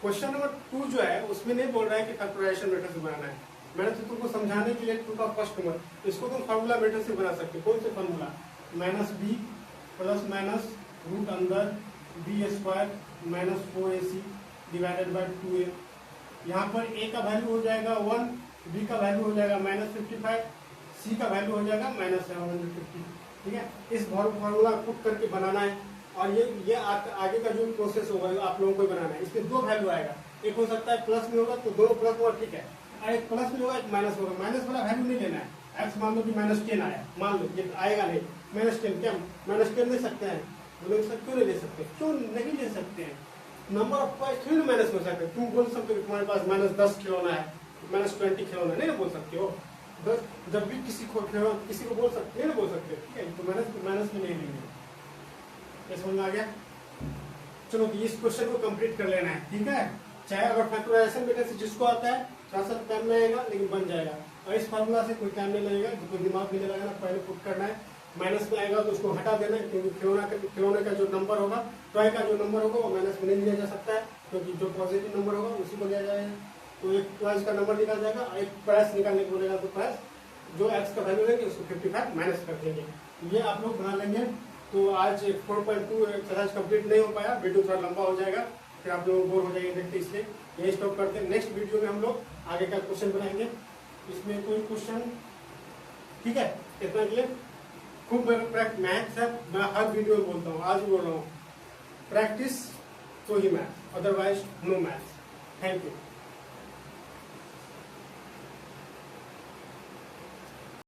क्वेश्चन नंबर 2 जो है उसमें नहीं बोल रहा है कि फैक्टराइजेशन मेथड से बनाना है, मैंने तो तुमको समझाने के लिए 2 का फर्स्ट नंबर इसको तुम फार्मूला मेथड से बना सकते हो। कौन से formula, minus B plus minus root अंदर B square minus 4ac divided by 2a। यहाँ पर a का वैल्यू हो जाएगा 1, b का वैल्यू हो जाएगा माइनस 55, c का वैल्यू हो जाएगा माइनस 750, ठीक है। इस फार्मूला पुट करके बनाना है और ये आगे का जो प्रोसेस होगा आप लोगों को बनाना है। इसमें 2 वैल्यू आएगा, एक हो सकता है प्लस में होगा तो दोनों प्लस होगा, ठीक है, और एक प्लस में होगा एक माइनस होगा। माइनस वाला वैल्यू नहीं लेना है, एक्स मान लो कि माइनस 10 आया, मान लो ये आएगा नहीं माइनस 10, क्या माइनस 10 ले सकते हैं, बोले सर क्यों नहीं ले सकते, क्यों नहीं ले सकते हैं, नंबर ऑफ पॉइंट थोड़ी माइनस हो सकते। तुम बोल सकते हो तुम्हारे पास माइनस 10 खिलौना है, माइनस 20 खिलौना नहीं ना बोल सकते हो, 10 जब भी किसी को बोल सकते नहीं ना बोल सकते, ठीक है। तो माइनस में नहीं लेंगे, ये समझ में आ गया। चलो इस क्वेश्चन को कंप्लीट कर लेना है, ठीक है। चाहे अगर फैक्टराइजेशन मेथड से जिसको आता है थोड़ा सा टाइम लगेगा लेकिन बन जाएगा, और इस फार्मूला से कोई टाइम नहीं लगेगा, कोई दिमाग भी नहीं लगाना, पहले पुट करना है। माइनस में आएगा तो उसको हटा देना है, क्योंकि खिलौने का जो नंबर होगा, टॉय का जो नंबर होगा वो माइनस में नहीं लिया जा सकता है, क्योंकि जो पॉजिटिव नंबर होगा उसी को लिया जाएगा। तो एक टॉयज का नंबर निकाल जाएगा, एक प्राइस निकालने को बोलेगा तो प्राइस जो एक्स का वैल्यू लेंगे उसको 55 माइनस कर देंगे। ये आप लोग बना लेंगे। तो आज 4.2 एक्सरसाइज कंप्लीट नहीं हो पाया, वीडियो थोड़ा लंबा हो जाएगा, फिर आप लोग बोर हो जाएंगे देखते, इसलिए यही स्टॉप करते हैं। नेक्स्ट वीडियो में हम लोग आगे का क्वेश्चन बनाएंगे, इसमें कोई क्वेश्चन, ठीक है। इतना क्लियर। खूब मैथ्स है, मैं हर वीडियो में बोलता हूँ, आज भी बोल रहा हूँ, प्रैक्टिस तो ही math, otherwise no maths. Thank you.